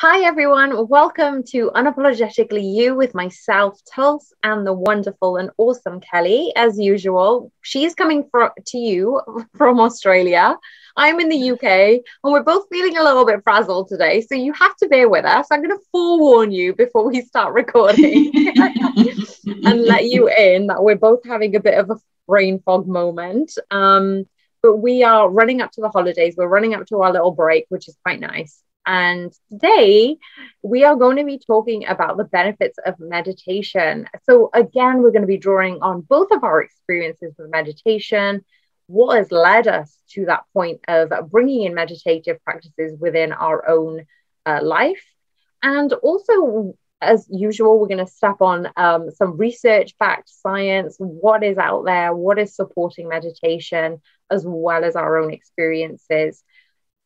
Hi everyone, welcome to Unapologetically You with myself, Tuls, and the wonderful and awesome Kelly. As usual, she's coming to you from Australia. I'm in the UK, and we're both feeling a little bit frazzled today, so you have to bear with us. I'm going to forewarn you before we start recording and let you in that we're both having a bit of a brain fog moment. But we are running up to the holidays. We're running up to our little break, which is quite nice. And today we are going to be talking about the benefits of meditation. So again, we're going to be drawing on both of our experiences with meditation, what has led us to that point of bringing in meditative practices within our own life. And also, as usual, we're going to step on some research-backed science, what is out there, what is supporting meditation, as well as our own experiences.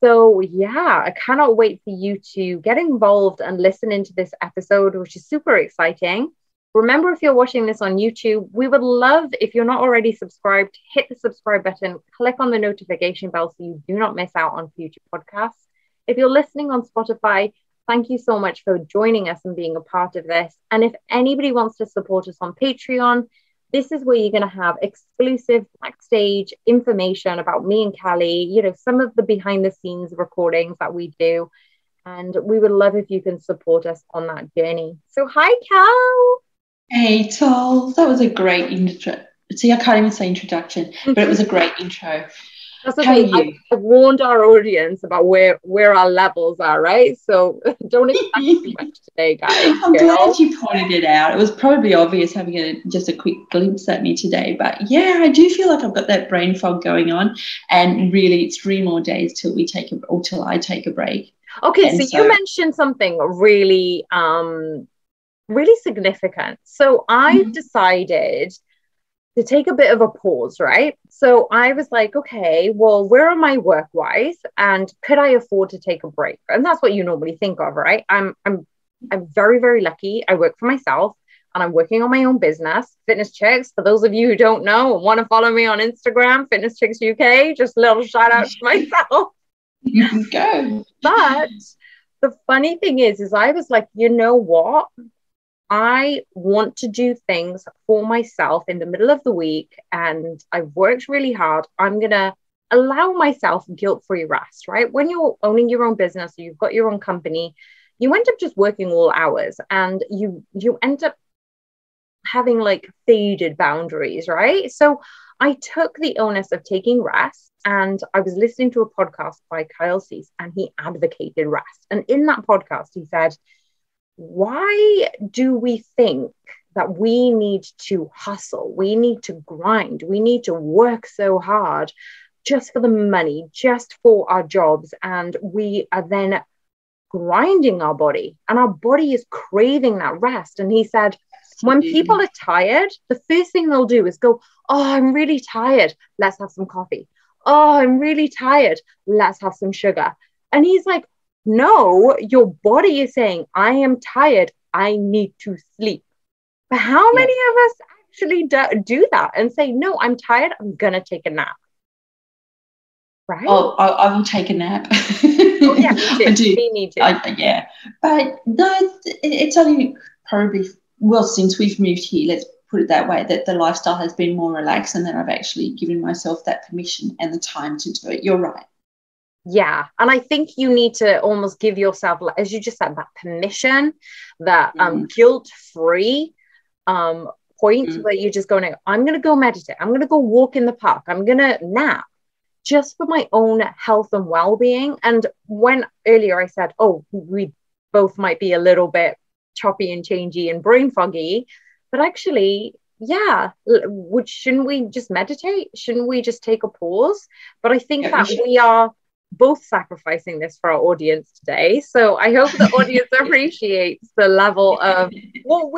So yeah, I cannot wait for you to get involved and listen into this episode, which is super exciting. Remember, if you're watching this on YouTube, we would love, if you're not already subscribed, hit the subscribe button, click on the notification bell so you do not miss out on future podcasts. If you're listening on Spotify, thank you so much for joining us and being a part of this. And if anybody wants to support us on Patreon, this is where you're going to have exclusive backstage information about me and Kelly, some of the behind the scenes recordings that we do. And we would love if you can support us on that journey. So hi, Cal. Hey, Tuls. That was a great intro. See, I can't even say introduction, but it was a great intro. That's okay. I've warned our audience about where our levels are, right? So don't expect too much today, guys. I'm glad you pointed it out. It was probably obvious having just a quick glimpse at me today, but yeah, I do feel like I've got that brain fog going on, and really, it's 3 more days till I take a break. Okay, so you mentioned something really, really significant. So I've decided to take a bit of a pause, right? So I was like, okay, well, where am I work-wise, and could I afford to take a break? And that's what you normally think of, right? I'm very, very lucky. I work for myself, and I'm working on my own business, Fitness Chicks. For those of you who don't know and want to follow me on Instagram, Fitness Chicks UK, just a little shout out to myself. You can go. But the funny thing is I was like, you know what? I want to do things for myself in the middle of the week, and I've worked really hard. I'm going to allow myself guilt-free rest, right? When you're owning your own business, you've got your own company, you end up just working all hours, and you end up having like faded boundaries, right? So I took the onus of taking rest, and I was listening to a podcast by Kyle Cease, and he advocated rest. And in that podcast, he said, why do we think that we need to hustle? We need to grind. We need to work so hard just for the money, just for our jobs. And we are then grinding our body, and our body is craving that rest. And he said, when people are tired, the first thing they'll do is go, oh, I'm really tired. Let's have some coffee. Oh, I'm really tired. Let's have some sugar. And he's like, no, your body is saying, I am tired. I need to sleep. But how many of us actually do that and say, no, I'm tired. I'm going to take a nap. Right? Oh, I will take a nap. Oh, yeah, me too. I do. Me too. Yeah. But no, it's only probably, well, since we've moved here, let's put it that way, that the lifestyle has been more relaxed, and that I've actually given myself that permission and the time to do it. You're right. Yeah. And I think you need to almost give yourself, as you just said, that permission, that guilt-free point where you're just going, I'm going to go meditate. I'm going to go walk in the park. I'm going to nap just for my own health and well-being. And when earlier I said, oh, we both might be a little bit choppy and changey and brain foggy, but actually, yeah, shouldn't we just meditate? Shouldn't we just take a pause? But I think that we are both sacrificing this for our audience today. So I hope the audience appreciates the level of, well,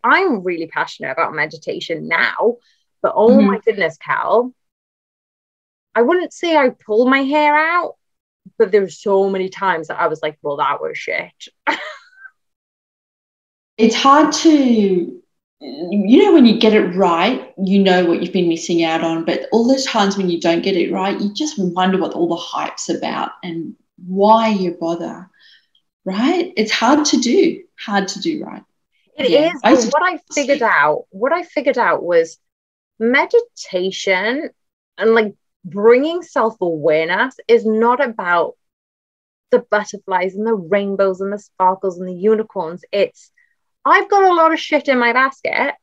I'm really passionate about meditation now, but oh my goodness, Cal, I wouldn't say I pulled my hair out, but there were so many times that I was like, well, that was shit. It's hard to, when you get it right, you know what you've been missing out on. But all those times when you don't get it right, you just wonder what all the hype's about and why you bother. right? It's hard to do, right? It is. But what I figured out was meditation and like bringing self-awareness is not about the butterflies and the rainbows and the sparkles and the unicorns. It's, I've got a lot of shit in my basket.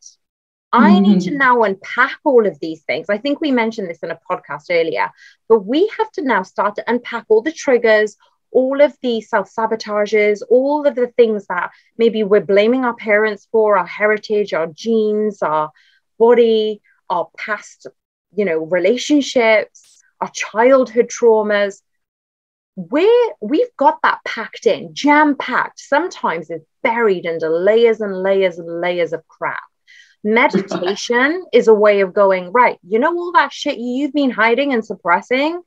I need to now unpack all of these things. I think we mentioned this in a podcast earlier, but we have to now start to unpack all the triggers, all of the self-sabotages, all of the things that maybe we're blaming our parents for, our heritage, our genes, our body, our past, relationships, our childhood traumas. We've got that packed in, jam-packed. Sometimes it's buried under layers and layers and layers of crap. Meditation is a way of going, right, all that shit you've been hiding and suppressing,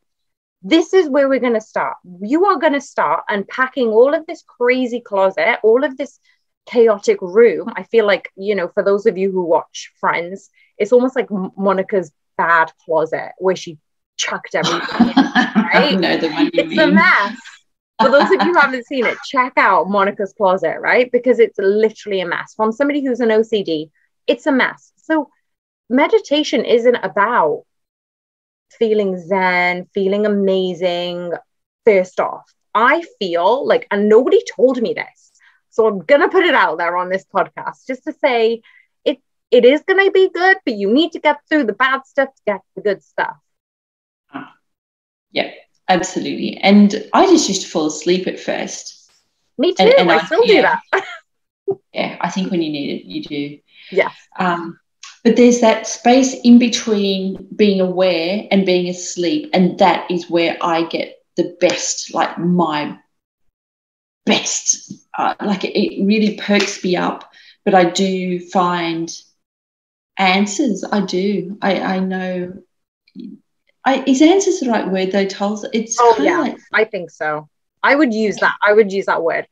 this is where we're going to start. You are going to start unpacking all of this crazy closet, all of this chaotic room. I feel like, for those of you who watch Friends, it's almost like Monica's bad closet where she chucked everything in, right? It's a mess. For those of you who haven't seen it, check out Monica's closet, right? Because it's literally a mess. From somebody who's an OCD, it's a mess. So meditation isn't about feeling zen, feeling amazing. First off, I feel like, and nobody told me this, so I'm going to put it out there on this podcast just to say it is going to be good, but you need to get through the bad stuff to get the good stuff. Yeah, absolutely. And I just used to fall asleep at first. Me too. And I still do that. Yeah, I think when you need it, you do. Yes. But there's that space in between being aware and being asleep, and that is where I get the best, like my best. Like it really perks me up, but I do find answers. I do. I know. Is answers the right word though, Tuls? It's like, I think so. I would use that. I would use that word.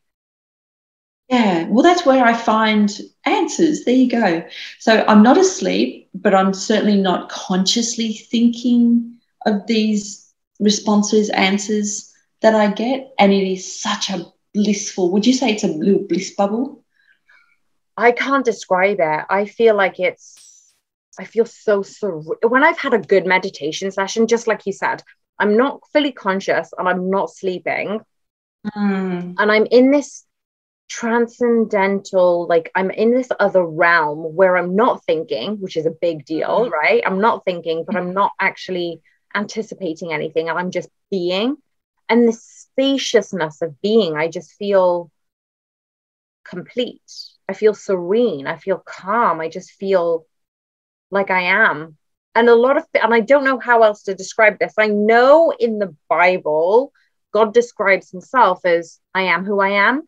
Yeah, well, that's where I find answers. There you go. So I'm not asleep, but I'm certainly not consciously thinking of these responses, answers that I get. And it is such a blissful, would you say it's a little bliss bubble? I can't describe it. I feel like I feel so when I've had a good meditation session, just like you said, I'm not fully conscious and I'm not sleeping. And I'm in this transcendental, like I'm in this other realm where I'm not thinking, which is a big deal, right? I'm not thinking, but I'm not actually anticipating anything, and I'm just being. And the spaciousness of being, I just feel complete. I feel serene. I feel calm. I just feel like I am. And and I don't know how else to describe this. I know in the Bible, God describes himself as I am who I am.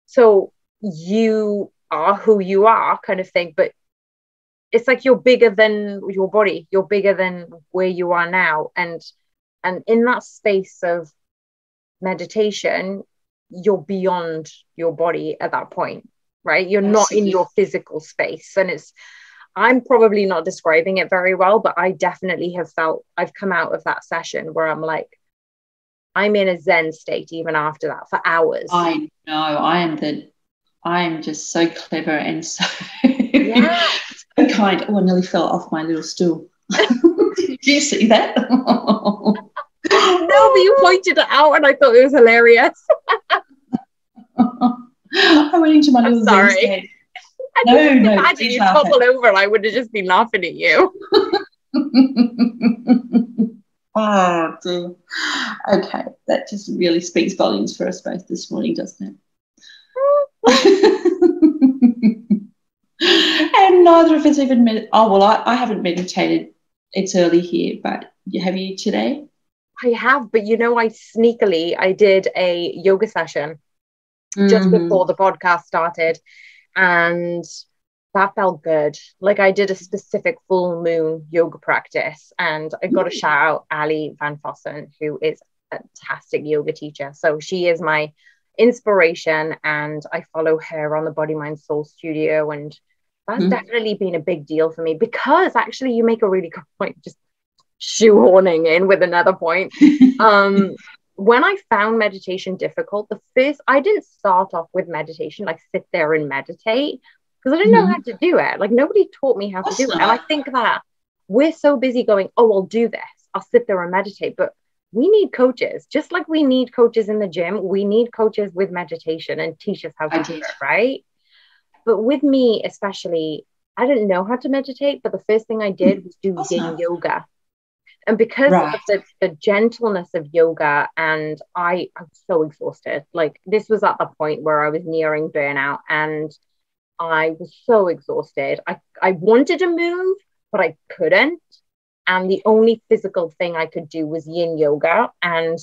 So you are who you are, kind of thing. But it's like you're bigger than your body. You're bigger than where you are now. And in that space of meditation, you're beyond your body at that point, right? You're not in your physical space. And I'm probably not describing it very well, but I definitely have felt, I've come out of that session where I'm like, I'm in a Zen state even after that for hours. I know. I am just so clever and so, so kind. Oh, I nearly fell off my little stool. Did you see that? No, but you pointed it out and I thought it was hilarious. I went into my little Zen state. No. Imagine you topple over and I would have just been laughing at you. Oh, dear. Okay, that just really speaks volumes for us both this morning, doesn't it? And neither of us even I haven't meditated. It's early here, but have you today? I have, but I did a yoga session just before the podcast started, and that felt good. Like I did a specific full moon yoga practice, and I got to shout out Ali Van Fossen, who is a fantastic yoga teacher. So she is my inspiration, and I follow her on the Body Mind Soul Studio, and that's definitely been a big deal for me, because actually you make a really good point, just shoehorning in with another point. when I found meditation difficult, I didn't start off with meditation, like sit there and meditate, because I didn't know how to do it. Like nobody taught me how to do it. And I think that we're so busy going, oh, I'll do this. I'll sit there and meditate. But we need coaches, just like we need coaches in the gym. We need coaches with meditation and teach us how to do it, right? But with me, especially, I didn't know how to meditate, but the first thing I did was do yin yoga. And because of the gentleness of yoga, and I'm so exhausted. Like this was at the point where I was nearing burnout and I was so exhausted. I wanted to move, but I couldn't. And the only physical thing I could do was yin yoga. And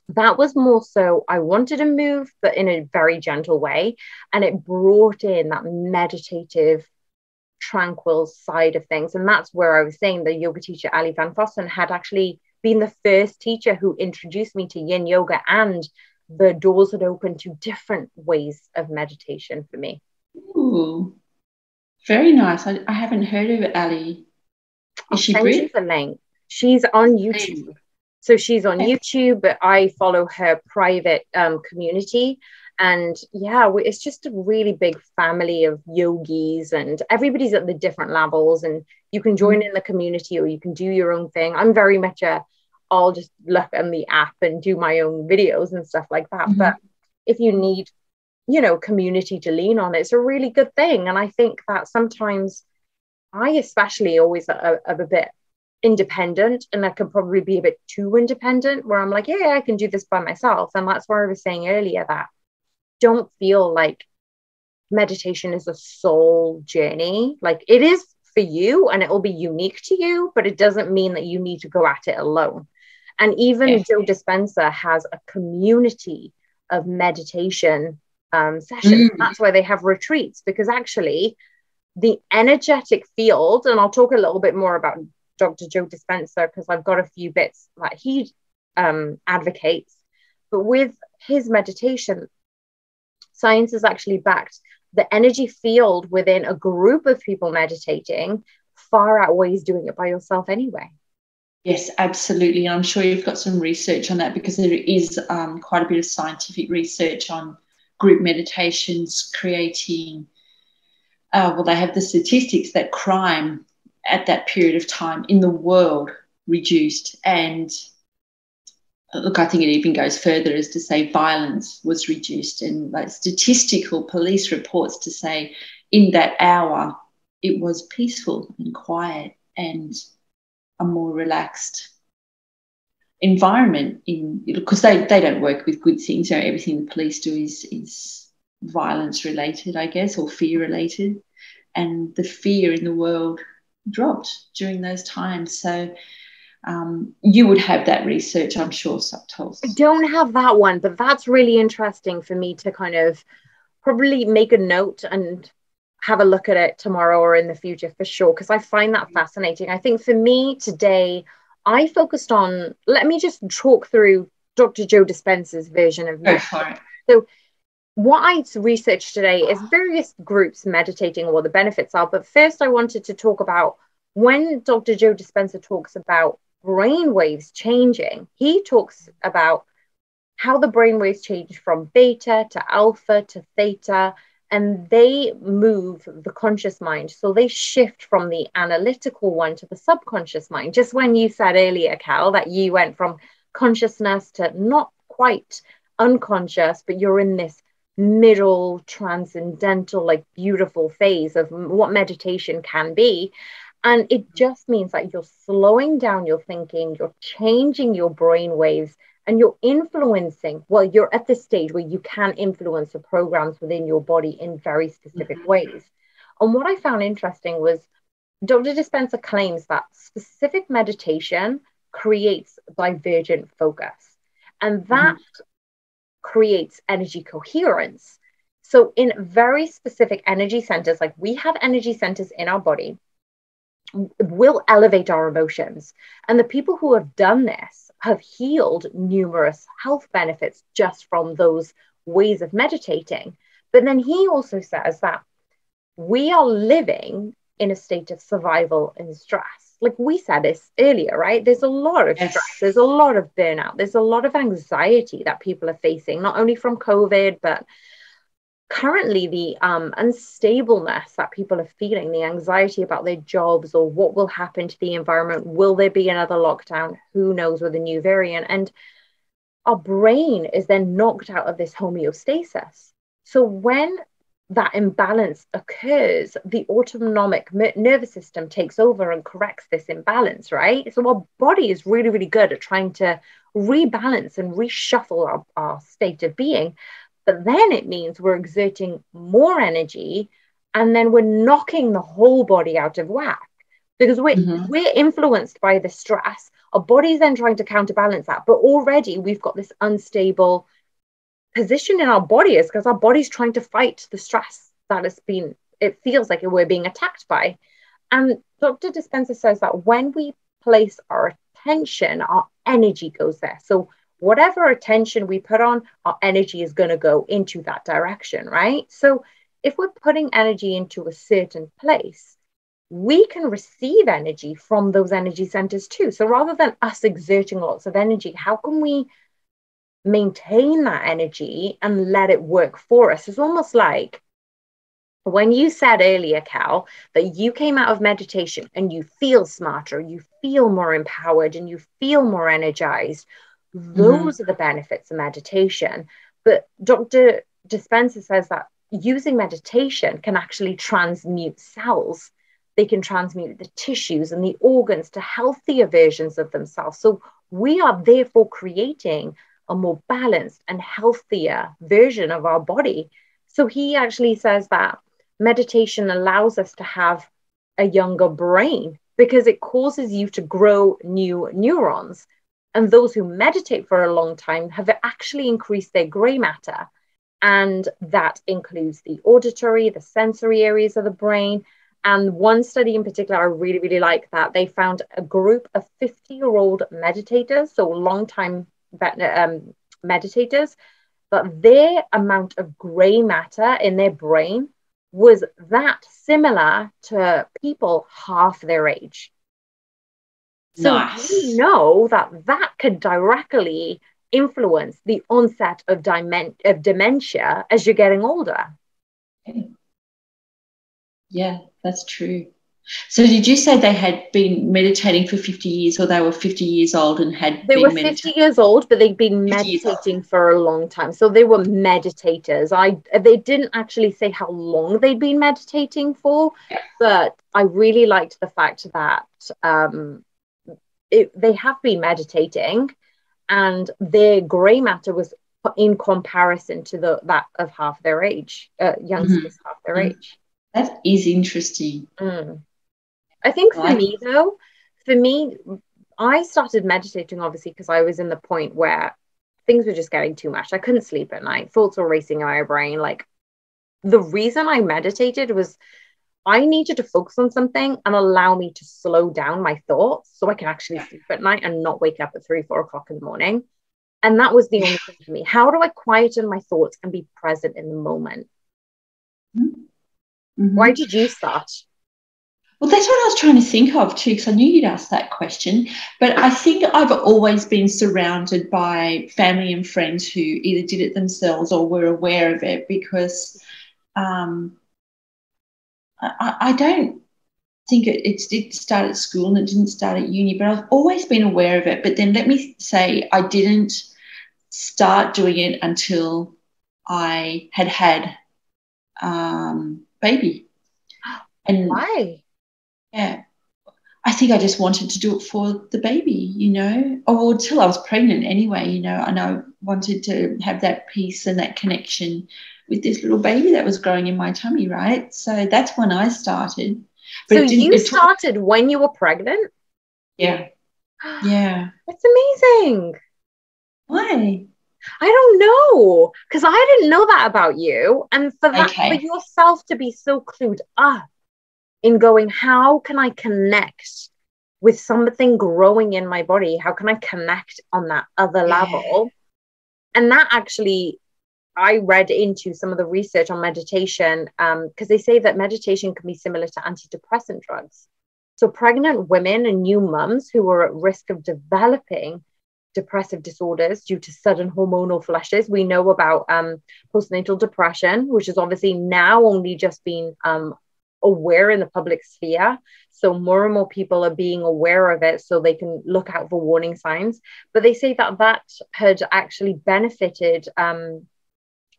that was more so I wanted to move, but in a very gentle way. And it brought in that meditative, tranquil side of things. And that's where I was saying the yoga teacher Ali Van Vossen had actually been the first teacher who introduced me to yin yoga, and the doors had opened to different ways of meditation for me. Ooh, very nice. I haven't heard of Ali. Is she Brit? I'll send you the link. She's on YouTube. So she's on YouTube, but I follow her private community. And yeah, it's just a really big family of yogis, and everybody's at the different levels, and you can join in the community or you can do your own thing. I'm very much I'll just look on the app and do my own videos and stuff like that. But if you need, community to lean on, it's a really good thing. And I think that sometimes I especially always am a bit independent, and I can probably be a bit too independent, where I'm like, yeah, I can do this by myself. And that's why I was saying earlier that don't feel like meditation is a soul journey. Like it is for you and it will be unique to you, but it doesn't mean that you need to go at it alone. And even Joe Dispenza has a community of meditation sessions. That's why they have retreats, because actually the energetic field, and I'll talk a little bit more about Dr. Joe Dispenza because I've got a few bits that he advocates, but with his meditation, science has actually backed the energy field within a group of people meditating far outweighs doing it by yourself anyway. Yes, absolutely. I'm sure you've got some research on that, because there is quite a bit of scientific research on group meditations creating, they have the statistics that crime at that period of time in the world reduced. And look, I think it even goes further as to say violence was reduced, and like statistical police reports to say in that hour it was peaceful and quiet and a more relaxed environment, because they don't work with good things. Everything the police do is violence related, I guess, or fear related, and the fear in the world dropped during those times. So you would have that research, I'm sure, Tuls. I don't have that one, but that's really interesting for me to kind of probably make a note and have a look at it tomorrow or in the future for sure, because I find that fascinating. I think for me today, I focused on, let me just talk through Dr. Joe Dispenza's version of meditation. So what I researched today is various groups meditating and what the benefits are. But first I wanted to talk about when Dr. Joe Dispenza talks about brain waves changing, he talks about how the brain waves change from beta to alpha to theta, and they move the conscious mind. So they shift from the analytical one to the subconscious mind. Just when you said earlier, Cal, that you went from consciousness to not quite unconscious, but you're in this middle transcendental, like beautiful phase of what meditation can be. And it just means that you're slowing down your thinking, you're changing your brain waves, and you're influencing. Well, you're at this stage where you can influence the programs within your body in very specific ways. And what I found interesting was Dr. Dispenza claims that specific meditation creates divergent focus, and that creates energy coherence. So in very specific energy centers, like we have energy centers in our body, will elevate our emotions. And the people who have done this have healed numerous health benefits just from those ways of meditating. But then he also says that we are living in a state of survival and stress. Like we said this earlier, right? There's a lot of stress, there's a lot of burnout, there's a lot of anxiety that people are facing, not only from COVID, but currently the unstableness that people are feeling, the anxiety about their jobs or what will happen to the environment. Will there be another lockdown? Who knows, with a new variant? And our brain is then knocked out of this homeostasis. So when that imbalance occurs, the autonomic nervous system takes over and corrects this imbalance, right? So our body is really, really good at trying to rebalance and reshuffle our state of being. But then it means we're exerting more energy, and then we're knocking the whole body out of whack because we're influenced by the stress. Our body's then trying to counterbalance that, but already we've got this unstable position in our body, is because our body's trying to fight the stress that it feels like we're being attacked by. And Dr. Dispenza says that when we place our attention, our energy goes there. So whatever attention we put on, our energy is going to go into that direction, right? So if we're putting energy into a certain place, we can receive energy from those energy centers too. So rather than us exerting lots of energy, how can we maintain that energy and let it work for us? It's almost like when you said earlier, Cal, that you came out of meditation and you feel smarter, you feel more empowered, and you feel more energized. Those are the benefits of meditation. But Dr. Dispenza says that using meditation can actually transmute cells. They can transmute the tissues and the organs to healthier versions of themselves. So we are therefore creating a more balanced and healthier version of our body. So he actually says that meditation allows us to have a younger brain because it causes you to grow new neurons. And those who meditate for a long time have actually increased their gray matter. And that includes the auditory, the sensory areas of the brain. And one study in particular, I really, really like that. They found a group of 50-year-old meditators, so long-time meditators, but their amount of gray matter in their brain was that similar to people half their age. So we know that could directly influence the onset of dementia as you're getting older. Yeah, that's true. So did you say they had been meditating for 50 years, or they were 50 years old and had They were 50 years old, but they'd been meditating for a long time. So they were meditators. They didn't actually say how long they'd been meditating for, but I really liked the fact that they have been meditating, and their gray matter was in comparison to that of half their age, youngsters half their age. That is interesting. I think for me, I started meditating obviously because I was in the point where things were just getting too much. I couldn't sleep at night. Thoughts were racing in my brain. Like, the reason I meditated was I needed to focus on something and allow me to slow down my thoughts so I can actually sleep at night and not wake up at 3-4 o'clock in the morning. And that was the only thing for me. How do I quieten my thoughts and be present in the moment? Why did you start? Well, that's what I was trying to think of too, because I knew you'd ask that question. But I think I've always been surrounded by family and friends who either did it themselves or were aware of it, because I don't think it did start at school and it didn't start at uni, but I've always been aware of it. But then let me say I didn't start doing it until I had baby. And why? Yeah, I think I just wanted to do it for the baby, or until I was pregnant anyway, and I wanted to have that peace and that connection with this little baby that was growing in my tummy, right? So that's when I started. But so you started when you were pregnant? Yeah. Yeah. That's amazing. Why? I don't know, because I didn't know that about you. And for yourself to be so clued up in going, how can I connect with something growing in my body? How can I connect on that other level? And that actually, I read into some of the research on meditation, because they say that meditation can be similar to antidepressant drugs. So pregnant women and new mums who are at risk of developing depressive disorders due to sudden hormonal flushes. We know about postnatal depression, which is obviously now only just been aware in the public sphere. So more and more people are being aware of it so they can look out for warning signs. But they say that that had actually benefited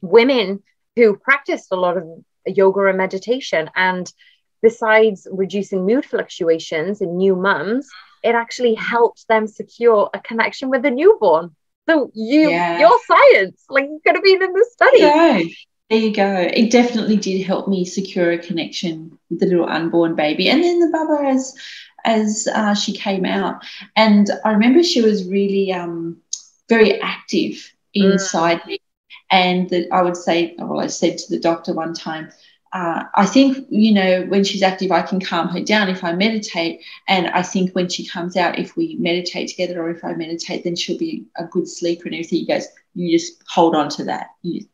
women who practiced a lot of yoga and meditation. And besides reducing mood fluctuations in new mums, it actually helped them secure a connection with the newborn. So your science, like, you could have been in the study. There you go. It definitely did help me secure a connection with the little unborn baby. And then the Bubba as she came out. And I remember she was really very active inside me. And that I would say, well, I said to the doctor one time, I think, when she's active, I can calm her down if I meditate. And I think when she comes out, if we meditate together or if I meditate, then she'll be a good sleeper and everything. He goes, you just hold on to that. You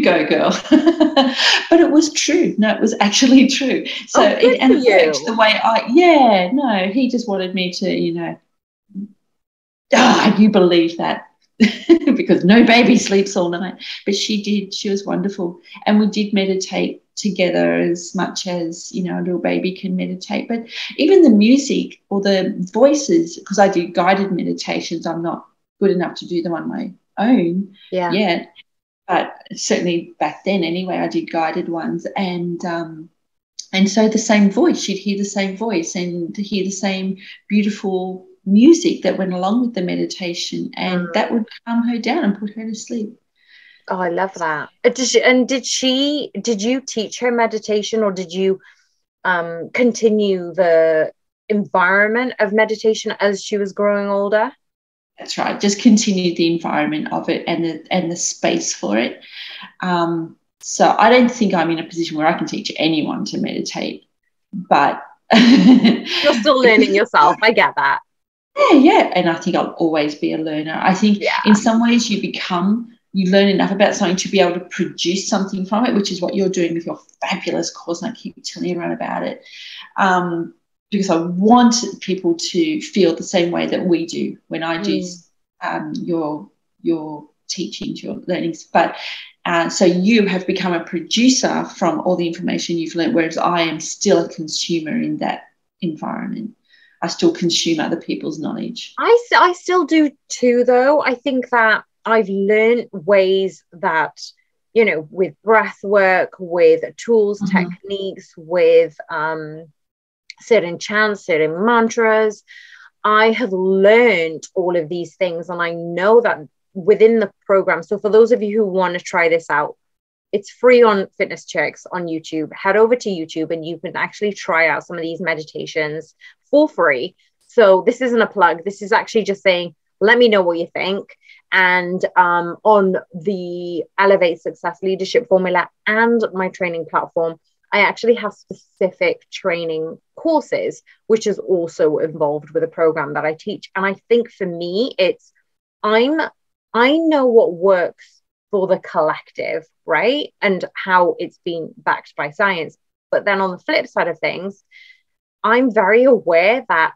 go, girl. But it was true. No, it was actually true. So it worked the way he just wanted me to, you believe that. Because no baby sleeps all night. But she did. She was wonderful. And we did meditate together as much as, a little baby can meditate. But even the music or the voices, because I do guided meditations, I'm not good enough to do them on my own yet. But certainly back then anyway, I did guided ones. And so the same voice, she'd hear the same voice and hear the same beautiful music that went along with the meditation, and that would calm her down and put her to sleep. Oh, I love that. Did you teach her meditation, or did you continue the environment of meditation as she was growing older? That's right. Just continued the environment of it and the space for it. So I don't think I'm in a position where I can teach anyone to meditate, but you're still learning yourself. I get that. Yeah. And I think I'll always be a learner. I think in some ways you learn enough about something to be able to produce something from it, which is what you're doing with your fabulous course. And I keep telling everyone about it because I want people to feel the same way that we do when I do your teachings, your learnings. But so you have become a producer from all the information you've learned, whereas I am still a consumer in that environment. I still consume other people's knowledge. I still do too, though. I think that I've learned ways that, with breath work, with tools, techniques, with certain chants, certain mantras, I have learned all of these things. And I know that within the program. So for those of you who want to try this out, it's free on Fitness Chicks on YouTube. Head over to YouTube and you can actually try out some of these meditations for free. So this isn't a plug. This is actually just saying, let me know what you think. And on the Elevate Success Leadership Formula and my training platform, I actually have specific training courses, which is also involved with a program that I teach. And I think for me, I know what works for the collective, right? And how it's been backed by science. But then on the flip side of things, I'm very aware that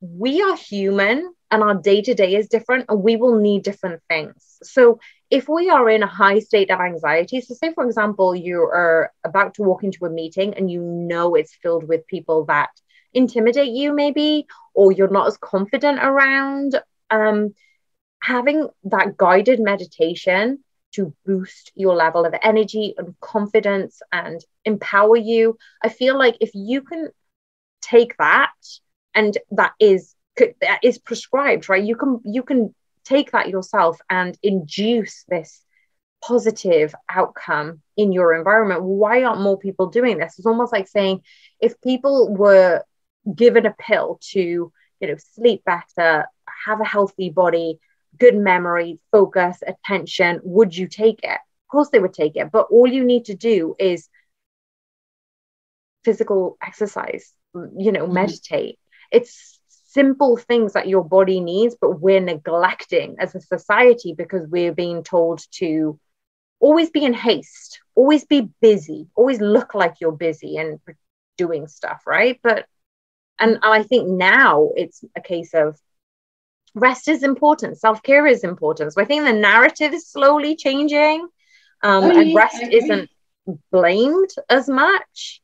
we are human and our day-to-day is different and we will need different things. So if we are in a high state of anxiety, so say, for example, you are about to walk into a meeting and it's filled with people that intimidate you maybe, or you're not as confident around, having that guided meditation to boost your level of energy and confidence and empower you. I feel like if you can take that, and that is prescribed, right? You can take that yourself and induce this positive outcome in your environment. Why aren't more people doing this? It's almost like saying, if people were given a pill to, sleep better, have a healthy body, good memory, focus, attention, would you take it? Of course they would take it. But all you need to do is physical exercise, meditate. It's simple things that your body needs, but we're neglecting as a society because we're being told to always be in haste, always be busy, always look like you're busy and doing stuff, right? And I think now it's a case of rest is important, self-care is important. So I think the narrative is slowly changing, and rest isn't blamed as much.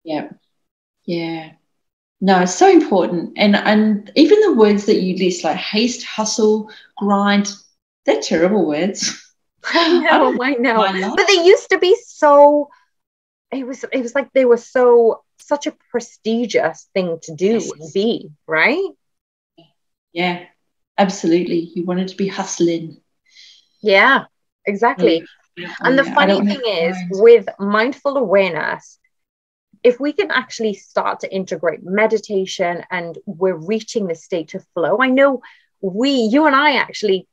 Yeah. No, it's so important. And even the words that you list, like haste, hustle, grind, they're terrible words. I know. But they used to be so, it was like they were such a prestigious thing to do and be, right? Yeah, absolutely. You wanted to be hustling. Yeah, exactly. And the funny thing is, with mindful awareness, if we can actually start to integrate meditation and we're reaching the state of flow, I know you and I actually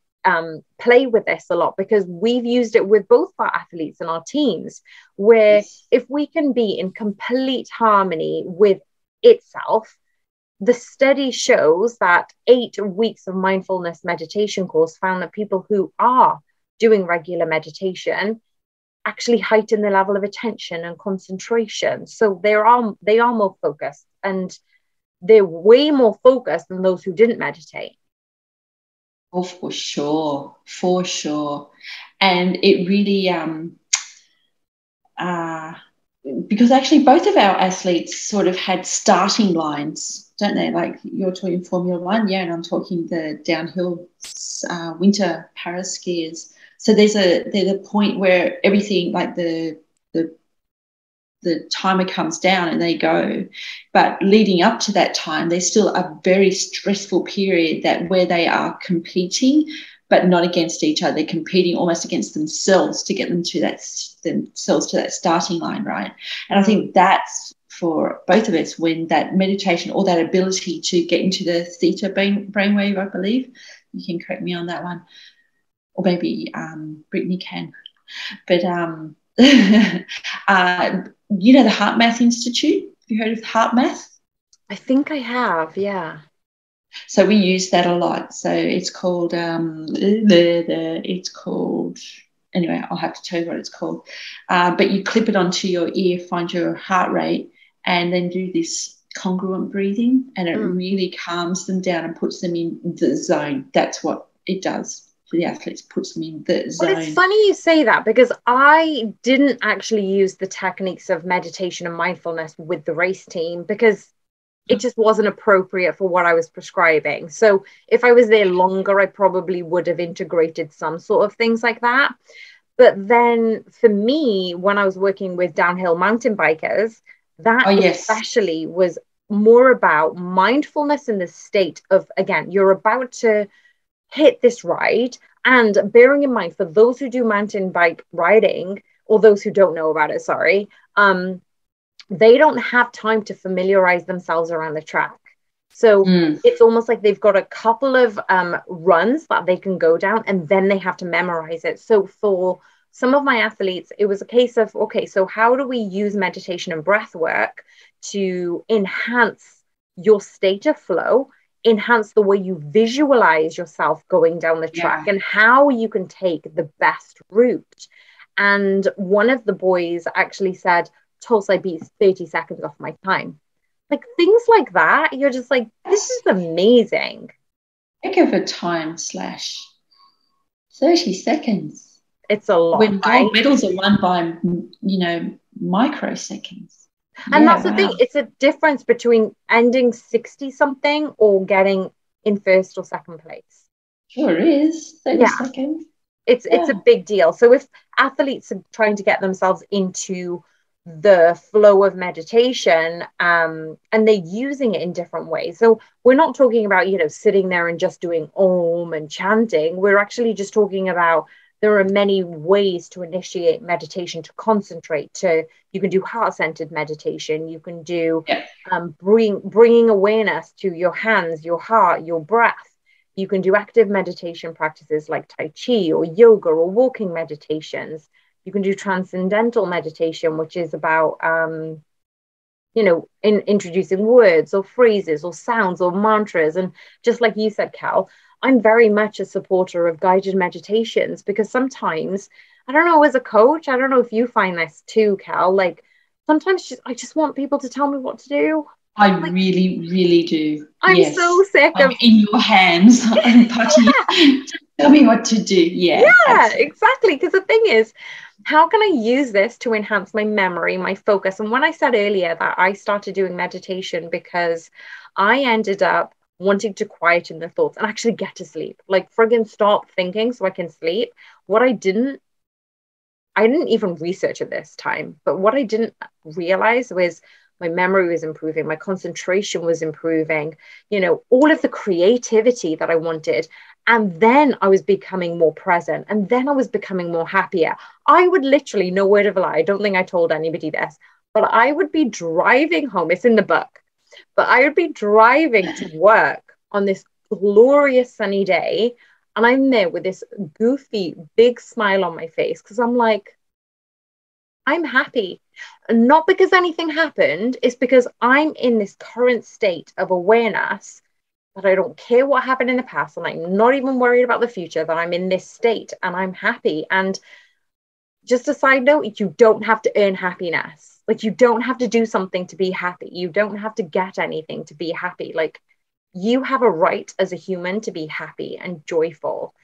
play with this a lot because we've used it with both our athletes and our teams, where if we can be in complete harmony with itself, the study shows that 8 weeks of mindfulness meditation course found that people who are doing regular meditation actually heighten the level of attention and concentration. So they are more focused, and they're way more focused than those who didn't meditate. Oh, for sure. And it really because actually both of our athletes sort of had starting lines, don't they? Like you're talking Formula One, yeah, and I'm talking the downhill winter para skiers. So there's a point where everything, like the timer comes down and they go, but leading up to that time, there's still a very stressful period where they are competing, but not against each other. They're competing almost against themselves to get them to that starting line, right? And I think that's for both of us when that meditation or that ability to get into the theta brainwave, I believe. You can correct me on that one, or maybe Brittany can. But the Heart Math Institute. Have you heard of Heart Math? I think I have, yeah. So we use that a lot. So it's called anyway, I'll have to tell you what it's called. But you clip it onto your ear, find your heart rate, and then do this congruent breathing, and it really calms them down and puts them in the zone. That's what it does for the athletes, puts them in the zone. Well, it's funny you say that because I didn't actually use the techniques of meditation and mindfulness with the race team because it just wasn't appropriate for what I was prescribing. So if I was there longer, I probably would have integrated some sort of things like that. But then for me, when I was working with downhill mountain bikers, that especially was more about mindfulness in the state of, again, you're about to hit this ride. And bearing in mind, for those who do mountain bike riding, or those who don't know about it, sorry, they don't have time to familiarize themselves around the track. So it's almost like they've got a couple of runs that they can go down and then they have to memorize it. So for some of my athletes, it was a case of, okay, so how do we use meditation and breath work to enhance your state of flow, enhance the way you visualize yourself going down the track and how you can take the best route. And one of the boys actually said, Tuls, I beat 30 seconds off my time. Like things like that, you're just like, this is amazing. Think of a time slash 30 seconds. It's a lot. When gold medals are won by, microseconds. And that's the thing. It's a difference between ending 60 something or getting in first or second place. Sure is. 30 seconds. It's a big deal. So if athletes are trying to get themselves into the flow of meditation and they're using it in different ways. So we're not talking about, sitting there and just doing om and chanting. We're actually just talking about there are many ways to initiate meditation, to concentrate. You can do heart-centered meditation. You can do bringing awareness to your hands, your heart, your breath. You can do active meditation practices like Tai Chi or yoga or walking meditations. You can do transcendental meditation, which is about in introducing words or phrases or sounds or mantras. And just like you said, Cal, I'm very much a supporter of guided meditations, because sometimes, I don't know, as a coach, I don't know if you find this too, Cal, like sometimes I just want people to tell me what to do. I Like, really, really do. I'm so Yes. sick I'm of in your hands. I'm putty. Tell me what to do. Yeah, yeah, absolutely. exactly. Because the thing is, how can I use this to enhance my memory, my focus? And when I said earlier that I started doing meditation because I ended up wanting to quieten the thoughts and actually get to sleep, like friggin' stop thinking so I can sleep. What I didn't even research at this time, but what I didn't realize was my memory was improving, my concentration was improving, all of the creativity that I wanted. And then I was becoming more present, and then I was becoming more happier. I would literally, no word of a lie, I don't think I told anybody this, but I would be driving home. It's in the book, but I would be driving to work on this glorious sunny day. And I'm there with this goofy, big smile on my face because I'm like, I'm happy. And not because anything happened, it's because I'm in this current state of awareness that I don't care what happened in the past. And I'm not even worried about the future, that I'm in this state and I'm happy. And just a side note, you don't have to earn happiness. Like, you don't have to do something to be happy. You don't have to get anything to be happy. Like, you have a right as a human to be happy and joyful.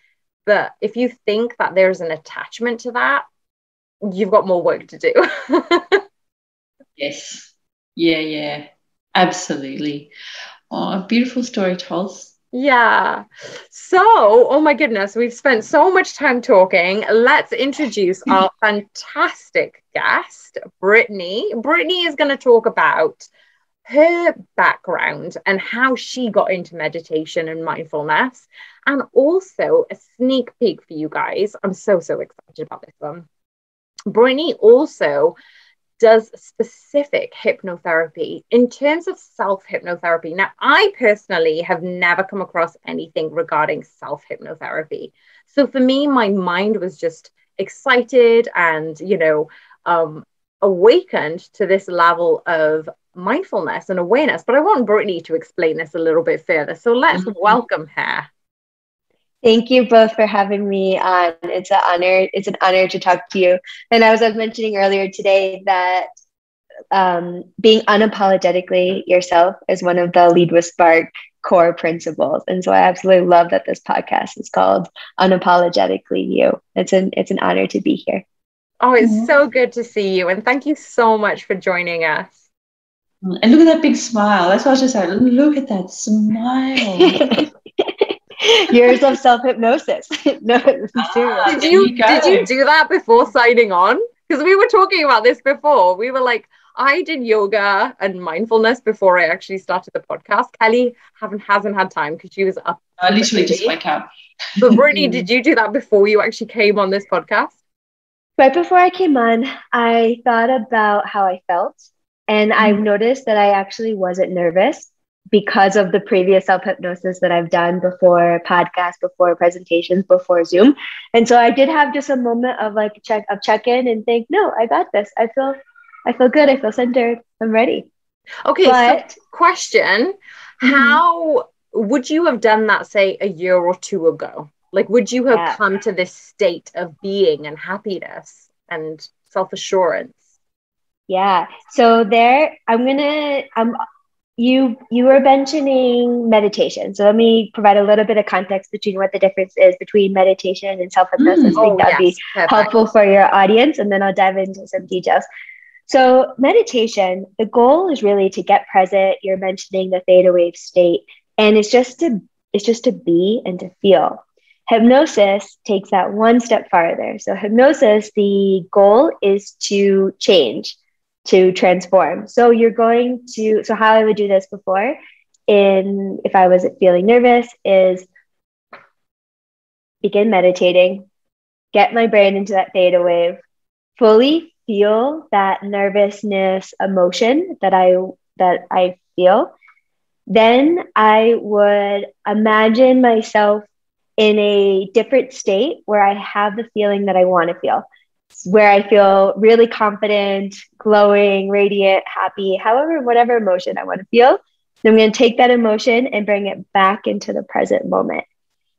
But if you think that there's an attachment to that, you've got more work to do. Yes. Yeah, yeah. Absolutely. Oh, a beautiful story, Tuls. Yeah. So, oh my goodness, we've spent so much time talking. Let's introduce our fantastic guest, Brittany. Brittany is going to talk about her background and how she got into meditation and mindfulness, and also a sneak peek for you guys. I'm so, so excited about this one. Brittany also does specific hypnotherapy in terms of self-hypnotherapy. Now, I personally have never come across anything regarding self-hypnotherapy. So for me, my mind was just excited and, awakened to this level of mindfulness and awareness. But I want Brittany to explain this a little bit further. So let's welcome her. Thank you both for having me on. It's an honor. It's an honor to talk to you. And I was mentioning earlier today that being unapologetically yourself is one of the Lead with Spark core principles. And so I absolutely love that this podcast is called Unapologetically You. It's an honor to be here. Oh, it's so good to see you. And thank you so much for joining us. And look at that big smile. That's what I was just saying. Look at that smile. Years of self-hypnosis. No, serious. Did you do that before signing on? Because we were talking about this before. We were like, I did yoga and mindfulness before I actually started the podcast. Kelly hasn't had time because she was up. I literally just wake up. But Brittany, did you do that before you actually came on this podcast? Right before I came on, I thought about how I felt. And I've noticed that I actually wasn't nervous because of the previous self-hypnosis that I've done before podcasts, before presentations, before Zoom. And so I did have just a moment of like check in and think, no, I got this. I feel good. I feel centered. I'm ready. Okay, so question, how would you have done that, say, a year or two ago? Like, would you have come to this state of being and happiness and self-assurance? Yeah. So there, you were mentioning meditation. So let me provide a little bit of context between what the difference is between meditation and self-hypnosis. I think that'd be helpful for your audience. And then I'll dive into some details. So meditation, the goal is really to get present. You're mentioning the theta wave state, and it's just to be and to feel. Hypnosis takes that one step farther. So hypnosis, the goal is to change, to transform. So how I would do this before, if I was feeling nervous, is begin meditating, get my brain into that theta wave, fully feel that nervousness emotion that I feel. Then I would imagine myself in a different state where I have the feeling that I want to feel. where I feel really confident, glowing, radiant, happy, however, whatever emotion I want to feel. Then I'm going to take that emotion and bring it back into the present moment.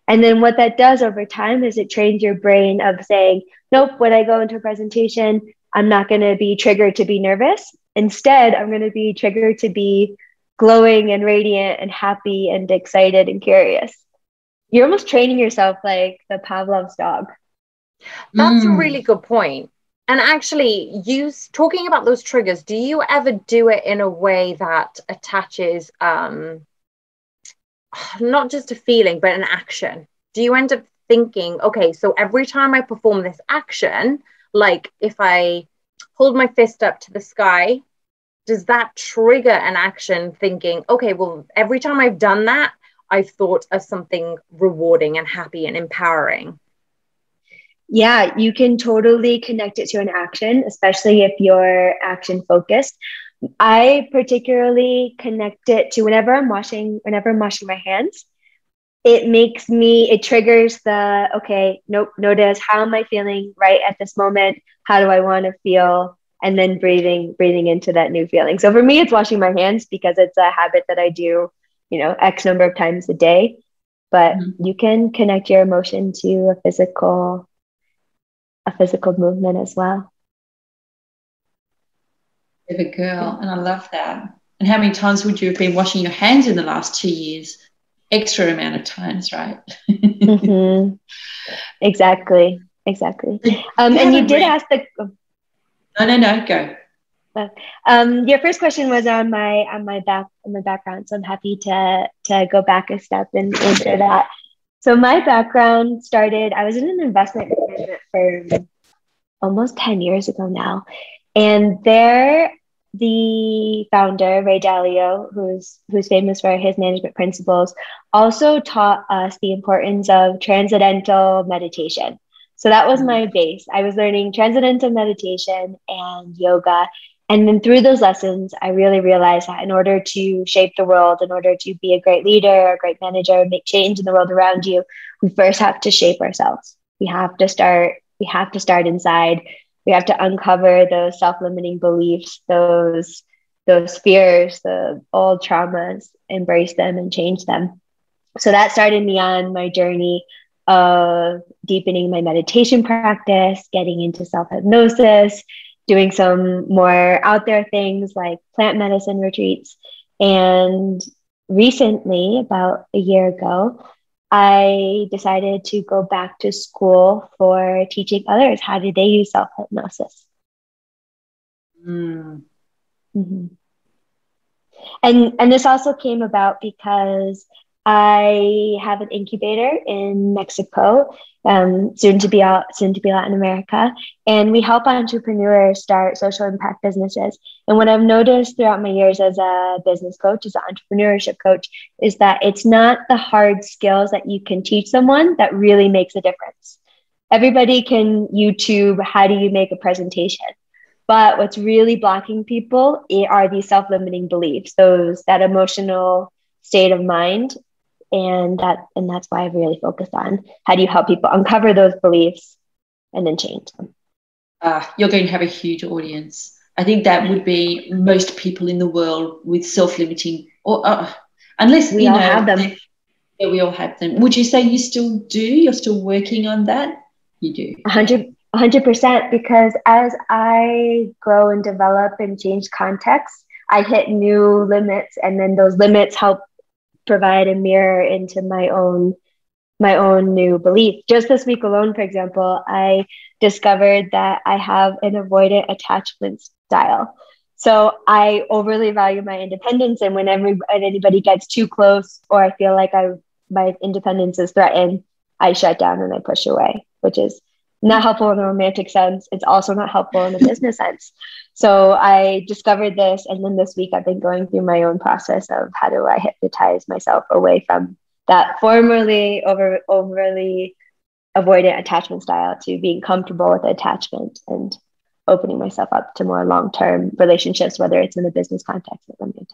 And then what that does over time is it trains your brain of saying, nope, when I go into a presentation, I'm not going to be triggered to be nervous. Instead, I'm going to be triggered to be glowing and radiant and happy and excited and curious. You're almost training yourself like the Pavlov's dog. That's a really good point. And actually, you talking about those triggers, do you ever do it in a way that attaches not just a feeling, but an action? Do you end up thinking, okay, so every time I perform this action, like if I hold my fist up to the sky, does that trigger an action thinking, okay, well, every time I've done that, I've thought of something rewarding and happy and empowering? Yeah, you can totally connect it to an action, especially if you're action focused. I particularly connect it to whenever I'm washing my hands. It triggers the, okay, nope, notice, how am I feeling right at this moment? How do I want to feel? And then breathing into that new feeling. So for me, it's washing my hands because it's a habit that I do, X number of times a day. But you can connect your emotion to a physical movement as well. You're a girl, and I love that. And how many times would you have been washing your hands in the last 2 years? Extra amount of times, right? Mm-hmm. Exactly. And you did ask the. No, go. Your first question was on my background, so I'm happy to go back a step and answer that. So my background started. I was in an investment management firm almost 10 years ago now, and there, the founder, Ray Dalio, who's famous for his management principles, also taught us the importance of transcendental meditation. So that was my base. I was learning transcendental meditation and yoga. And then through those lessons, I really realized that in order to shape the world, in order to be a great leader, a great manager, make change in the world around you, we first have to shape ourselves. We have to start inside. We have to uncover those self-limiting beliefs, those fears, the old traumas, embrace them and change them. So that started me on my journey of deepening my meditation practice, getting into self-hypnosis, doing some more out there things like plant medicine retreats. And recently, about a year ago, I decided to go back to school for teaching others how do they use self-hypnosis. Mm-hmm. And this also came about because I have an incubator in Mexico, soon to be Latin America, and we help entrepreneurs start social impact businesses. And what I've noticed throughout my years as a business coach, as an entrepreneurship coach, is that it's not the hard skills that you can teach someone that really makes a difference. Everybody can YouTube, how do you make a presentation? But what's really blocking people are these self-limiting beliefs, that emotional state of mind. And that's why I've really focused on how do you help people uncover those beliefs and then change them. You're going to have a huge audience. I think that would be most people in the world with self-limiting, or unless we all have them. Yeah, we all have them. Would you say you still do? You're still working on that? You do. 100%, because as I grow and develop and change context, I hit new limits, and then those limits help provide a mirror into my own new belief. Just this week alone, for example, I discovered that I have an avoidant attachment style. So I overly value my independence, and when anybody gets too close or I feel like my independence is threatened, I shut down and I push away, which is not helpful in a romantic sense. It's also not helpful in a business sense. So I discovered this, and then this week I've been going through my own process of how do I hypnotize myself away from that formerly overly avoidant attachment style to being comfortable with attachment and opening myself up to more long-term relationships, whether it's in a business context or romantic.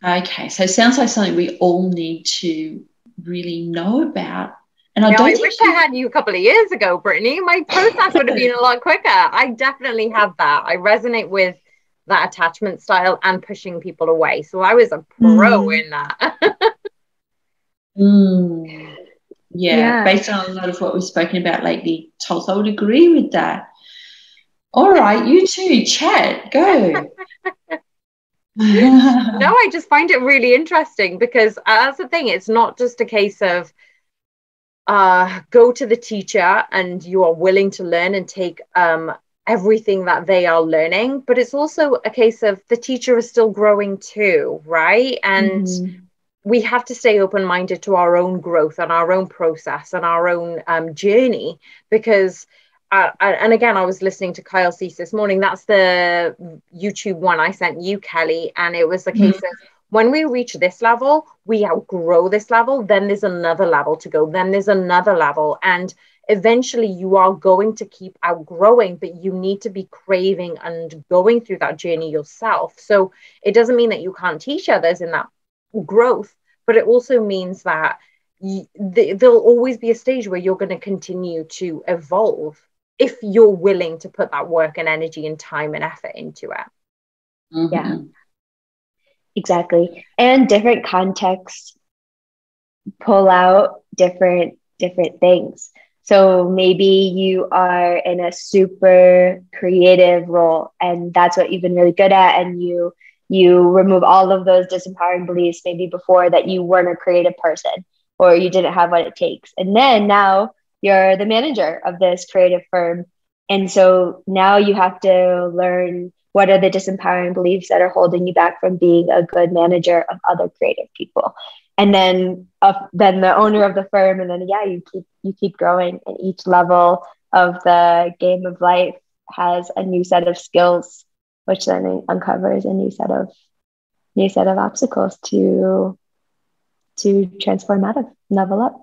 Okay, so it sounds like something we all need to really know about And I don't think wish I had you a couple of years ago, Brittany. My process would have been a lot quicker. I definitely have that. I resonate with that attachment style and pushing people away. So I was a pro in that. Yeah, based on a lot of what we've spoken about lately, Tuls, I would agree with that. All right, you too, chat, go. No, I just find it really interesting because that's the thing. It's not just a case of go to the teacher and you are willing to learn and take everything that they are learning, but it's also a case of the teacher is still growing too, right? And we have to stay open-minded to our own growth and our own process and our own journey, because and again, I was listening to Kyle Cease this morning. That's the YouTube one I sent you, Kelly, and it was a case of when we reach this level, we outgrow this level, then there's another level to go, then there's another level, and eventually you are going to keep outgrowing, but you need to be craving and going through that journey yourself. So it doesn't mean that you can't teach others in that growth, but it also means that there'll always be a stage where you're going to continue to evolve if you're willing to put that work and energy and time and effort into it. Yeah, exactly. And different contexts pull out different things. So maybe you are in a super creative role and that's what you've been really good at, and you remove all of those disempowering beliefs maybe before that you weren't a creative person or you didn't have what it takes. And then now you're the manager of this creative firm. And so now you have to learn what are the disempowering beliefs that are holding you back from being a good manager of other creative people. And then the owner of the firm, and then you keep growing, and each level of the game of life has a new set of skills, which then uncovers a new set of obstacles to transform out of, level up.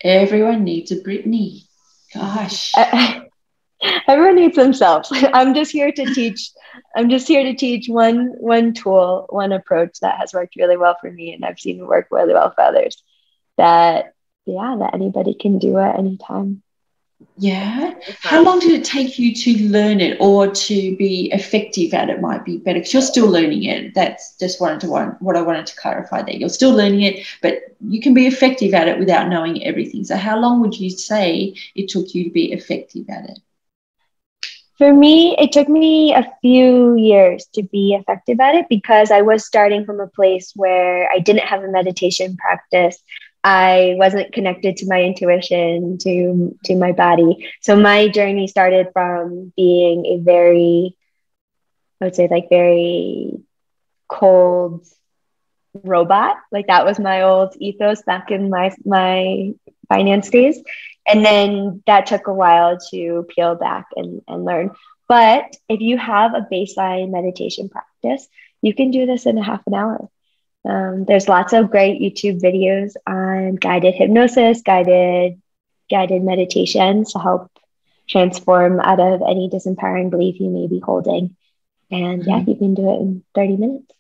Everyone needs a Brittany. Gosh. Everyone needs themselves. I'm just here to teach one tool, one approach that has worked really well for me, and I've seen it work really well for others. That anybody can do at any time. Yeah. How long did it take you to learn it, or to be effective at it might be better, because you're still learning it. That's just what I wanted to clarify there. You're still learning it, but you can be effective at it without knowing everything. So how long would you say it took you to be effective at it? For me, it took me a few years to be effective at it, because I was starting from a place where I didn't have a meditation practice. I wasn't connected to my intuition, to my body. So my journey started from being a very cold robot. Like that was my old ethos back in my finance days. And then that took a while to peel back and learn. But if you have a baseline meditation practice, you can do this in a half an hour. There's lots of great YouTube videos on guided hypnosis, guided meditations to help transform out of any disempowering belief you may be holding. And you can do it in 30 minutes.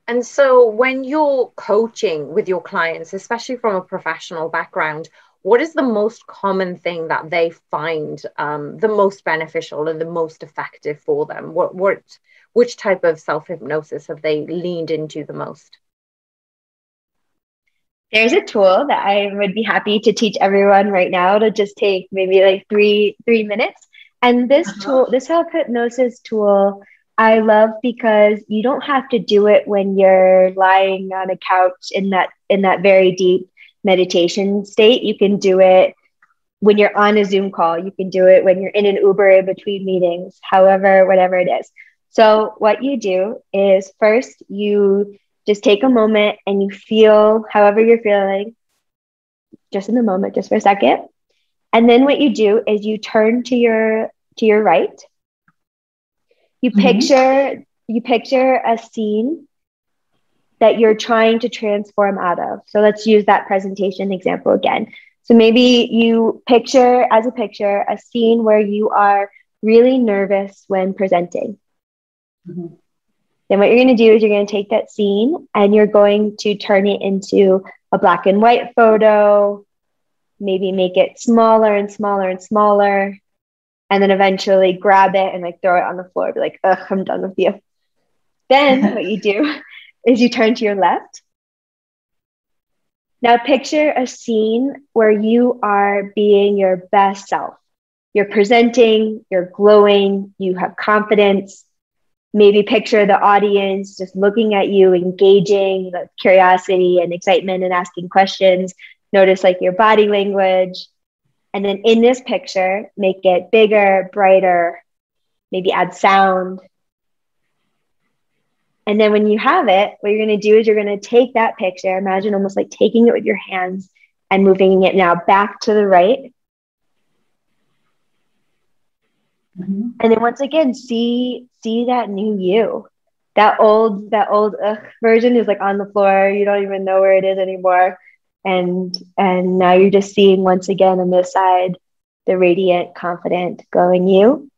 And so when you're coaching with your clients, especially from a professional background, what is the most common thing that they find the most beneficial and the most effective for them? Which type of self-hypnosis have they leaned into the most? There's a tool that I would be happy to teach everyone right now. It'll just take maybe like three minutes. And this tool, this self-hypnosis tool, I love because you don't have to do it when you're lying on a couch in that very deep meditation state. You can do it when you're on a Zoom call. You can do it when you're in an Uber in between meetings, whatever it is. So what you do is first you just take a moment and you feel however you're feeling, just in the moment, just for a second. And then what you do is you turn to your right. You picture a scene that you're trying to transform out of. So let's use that presentation example again. So maybe you picture a scene where you are really nervous when presenting. Then what you're going to do is you're going to take that scene and you're going to turn it into a black and white photo, maybe make it smaller and smaller and smaller, and then eventually grab it and like throw it on the floor, be like, ugh, I'm done with you. Then what you do is you turn to your left. Now picture a scene where you are being your best self. You're presenting, you're glowing, you have confidence. Maybe picture the audience just looking at you, engaging with curiosity and excitement and asking questions. Notice like your body language. And then in this picture, make it bigger, brighter, maybe add sound. And then when you have it, what you're going to do is you're going to take that picture, imagine almost like taking it with your hands and moving it now back to the right. Mm-hmm. And then once again, see that new you. That old version is like on the floor. You don't even know where it is anymore. And now you're just seeing once again on this side, the radiant, confident, glowing you.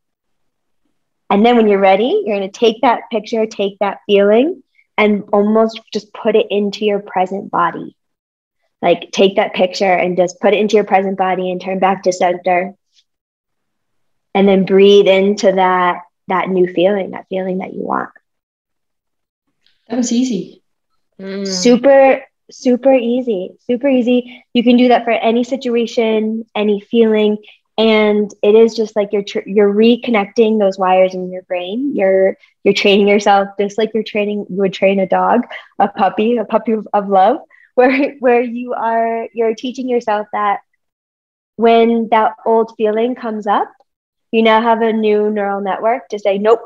And then when you're ready, you're going to take that picture, take that feeling, and almost just put it into your present body. Like take that picture and just put it into your present body and turn back to center. And then breathe into that new feeling, that feeling that you want. That was easy. Super easy. Super easy. You can do that for any situation, any feeling. And it is just like you're reconnecting those wires in your brain. You're training yourself just like you would train a dog, a puppy of love, where you're teaching yourself that when that old feeling comes up, you now have a new neural network to say, nope,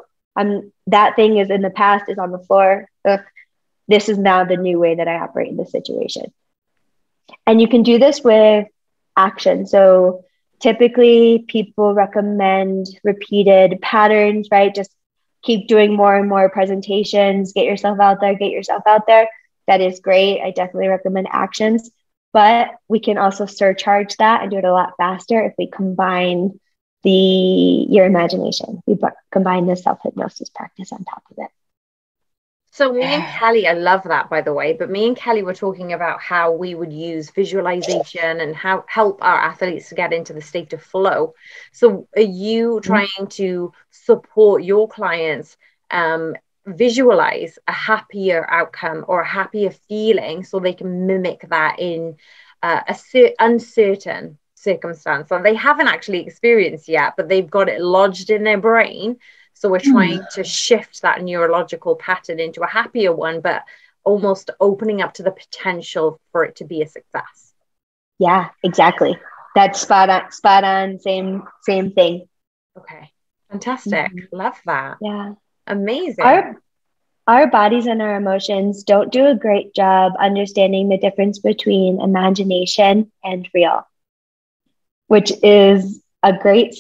that thing is in the past, is on the floor. Ugh, this is now the new way that I operate in this situation. And you can do this with action. So typically people recommend repeated patterns, right? Just keep doing more and more presentations, get yourself out there. That is great. I definitely recommend actions, but we can also surcharge that and do it a lot faster if we combine your imagination. We combine the self-hypnosis practice on top of it. So me and Kelly, I love that, by the way, but me and Kelly were talking about how we would use visualization and how help our athletes to get into the state of flow. So are you trying to support your clients visualize a happier outcome or a happier feeling so they can mimic that in uncertain circumstance that they haven't actually experienced yet, but they've got it lodged in their brain? So we're trying to shift that neurological pattern into a happier one, but almost opening up to the potential for it to be a success. Yeah, exactly. That's spot on. Same thing. Okay. Fantastic. Love that. Yeah. Amazing. Our bodies and our emotions don't do a great job understanding the difference between imagination and real, which is a great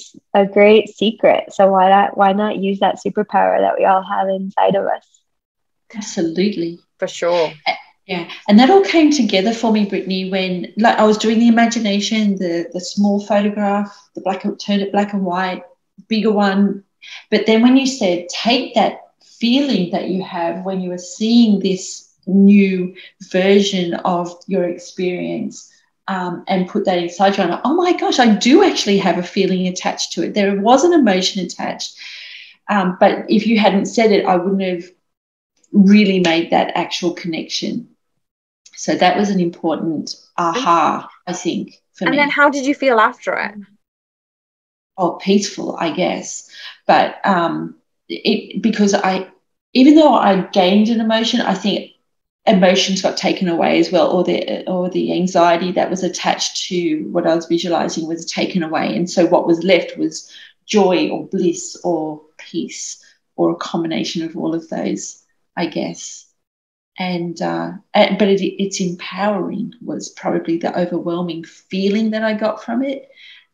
secret. So why not use that superpower that we all have inside of us? Absolutely. For sure. Yeah. And that all came together for me, Brittany, when like I was doing the imagination, the small photograph, turned it black and white, bigger one. But then when you said take that feeling that you have when you are seeing this new version of your experience, and put that inside you, and oh my gosh, I do actually have a feeling attached to it. There was an emotion attached. But if you hadn't said it, I wouldn't have really made that actual connection. So that was an important aha, I think, for me. And then how did you feel after it? Oh, peaceful, I guess. But because even though I gained an emotion, I think emotions got taken away as well, or the anxiety that was attached to what I was visualizing was taken away. And so what was left was joy or bliss or peace, or a combination of all of those, I guess. But it's empowering was probably the overwhelming feeling that I got from it.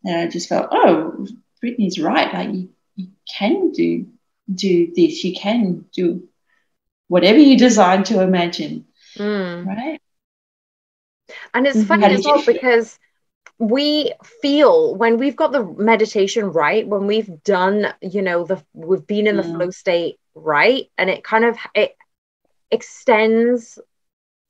And I just felt, oh, Brittany's right. Like you can do this. You can do whatever you decide to imagine, right? And it's funny as well because we feel when we've got the meditation right, when we've done, we've been in the flow state right, and it kind of it extends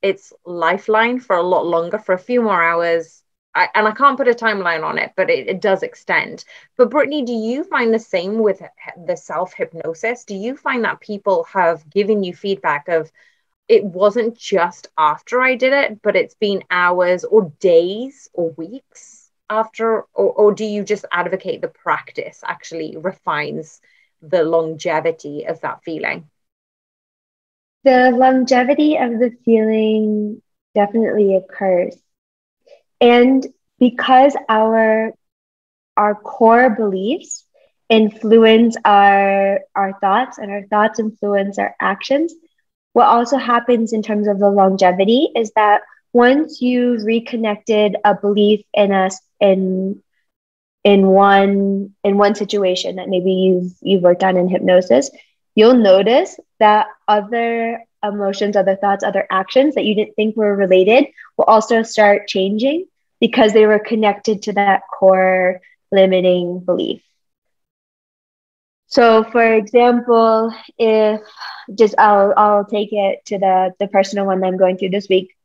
its lifeline for a lot longer, for a few more hours, I can't put a timeline on it, but it does extend. But Brittany, do you find the same with the self-hypnosis? Do you find that people have given you feedback of it wasn't just after I did it, but it's been hours or days or weeks after, or do you just advocate the practice actually refines the longevity of that feeling? The longevity of the feeling definitely occurs. And because our core beliefs influence our thoughts, and our thoughts influence our actions, what also happens in terms of the longevity is that once you've reconnected a belief in us in one situation that maybe you've worked on in hypnosis, you'll notice that other emotions, other thoughts, other actions that you didn't think were related will also start changing because they were connected to that core limiting belief. So, for example, if just I'll take it to the personal one that I'm going through this week,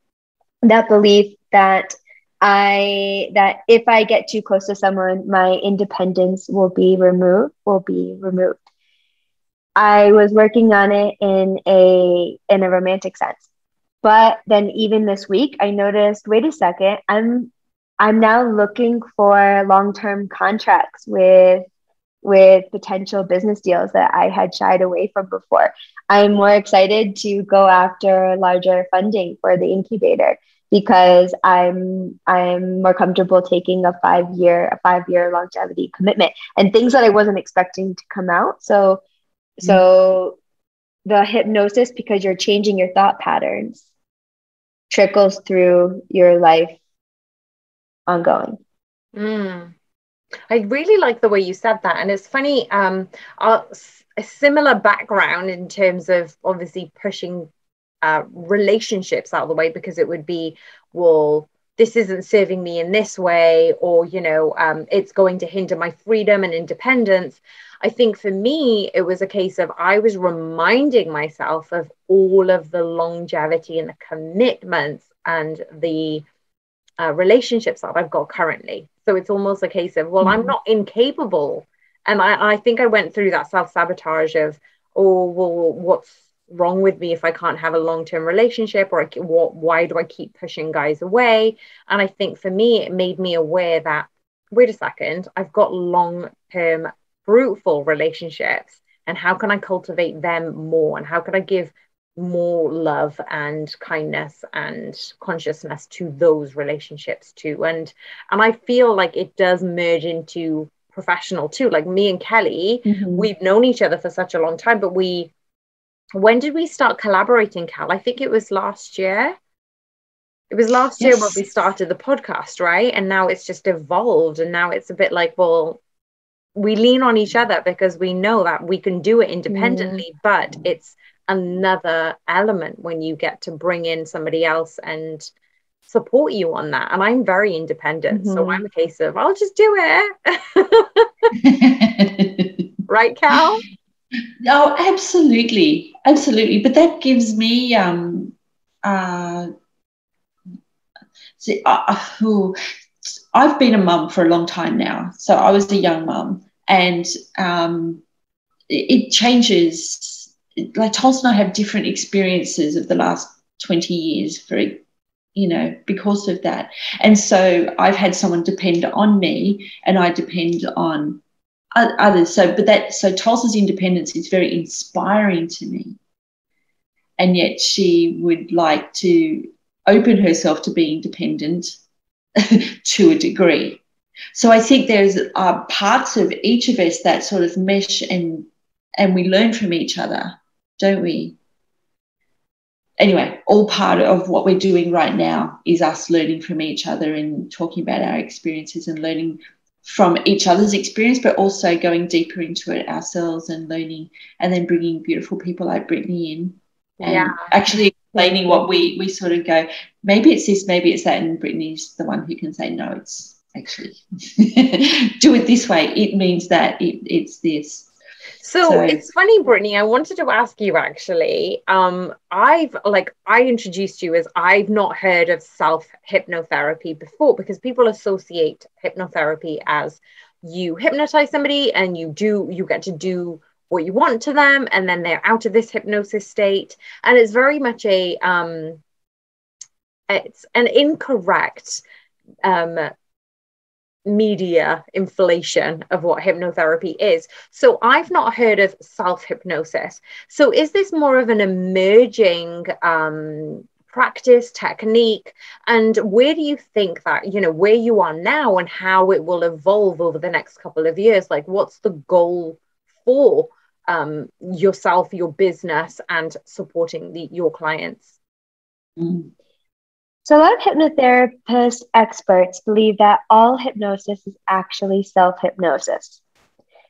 that belief that if I get too close to someone, my independence will be removed. I was working on it in a romantic sense. But then even this week, I noticed, wait a second, I'm now looking for long-term contracts with potential business deals that I had shied away from before. I'm more excited to go after larger funding for the incubator because I'm more comfortable taking a 5-year longevity commitment and things that I wasn't expecting to come out. So the hypnosis, because you're changing your thought patterns, trickles through your life ongoing. I really like the way you said that. And it's funny, a similar background in terms of obviously pushing relationships out of the way, because it would be, well, this isn't serving me in this way, or, it's going to hinder my freedom and independence. I think for me, it was a case of I was reminding myself of all of the longevity and the commitments and the relationships that I've got currently. So it's almost a case of, well, I'm not incapable. And I think I went through that self-sabotage of, oh, well, what's wrong with me if I can't have a long-term relationship, or why do I keep pushing guys away? And I think for me, it made me aware that, wait a second, I've got long-term fruitful relationships, and how can I cultivate them more, and how can I give more love and kindness and consciousness to those relationships too. And I feel like it does merge into professional too. Like me and Kelly, we've known each other for such a long time, but when did we start collaborating, Cal? I think it was last year. It was last year when we started the podcast, right? And now it's just evolved, and now it's a bit like, well, we lean on each other because we know that we can do it independently, but it's another element when you get to bring in somebody else and support you on that. And I'm very independent, so I'm a case of, I'll just do it. Right, Cal? Oh, absolutely. But that gives me I've been a mum for a long time now. So I was a young mum, and it changes. Like Tuls and I have different experiences of the last 20 years because of that. And so I've had someone depend on me, and I depend on others. So Tulsa's independence is very inspiring to me. And yet she would like to open herself to being independent to a degree. So I think there's parts of each of us that sort of mesh, and we learn from each other, don't we? Anyway, all part of what we're doing right now is us learning from each other and talking about our experiences and learning from each other's experience, but also going deeper into it ourselves and learning, and then bringing beautiful people like Brittany in and actually explaining what we sort of go, maybe it's this, maybe it's that, and Brittany's the one who can say, no, it's actually do it this way. It means that it's this. So it's funny, Brittany, I wanted to ask you actually, I introduced you as I've not heard of self-hypnotherapy before, because people associate hypnotherapy as you hypnotize somebody and you get to do what you want to them, and then they're out of this hypnosis state. And it's very much it's an incorrect media inflation of what hypnotherapy is. So I've not heard of self-hypnosis. So is this more of an emerging practice technique? And where do you think that, where you are now and how it will evolve over the next couple of years? Like, what's the goal for yourself, your business, and supporting your clients? So a lot of hypnotherapist experts believe that all hypnosis is actually self-hypnosis,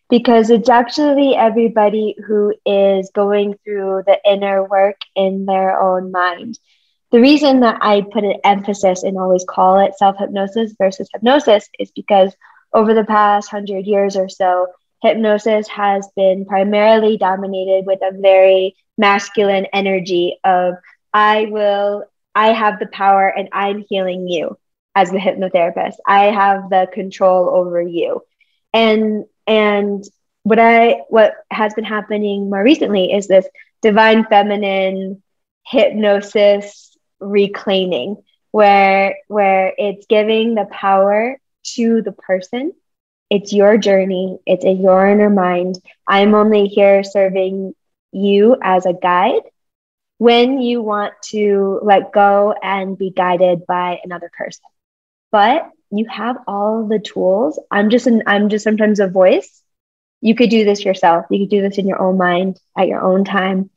because it's actually everybody who is going through the inner work in their own mind. The reason that I put an emphasis and always call it self-hypnosis versus hypnosis is because over the past 100 years or so, hypnosis has been primarily dominated with a very masculine energy of I have the power and I'm healing you as the hypnotherapist. I have the control over you. And what has been happening more recently is this divine feminine hypnosis reclaiming, where it's giving the power to the person. It's your journey. It's in your inner mind. I'm only here serving you as a guide when you want to let go and be guided by another person. But you have all the tools. I'm just sometimes a voice. You could do this yourself. You could do this in your own mind at your own time.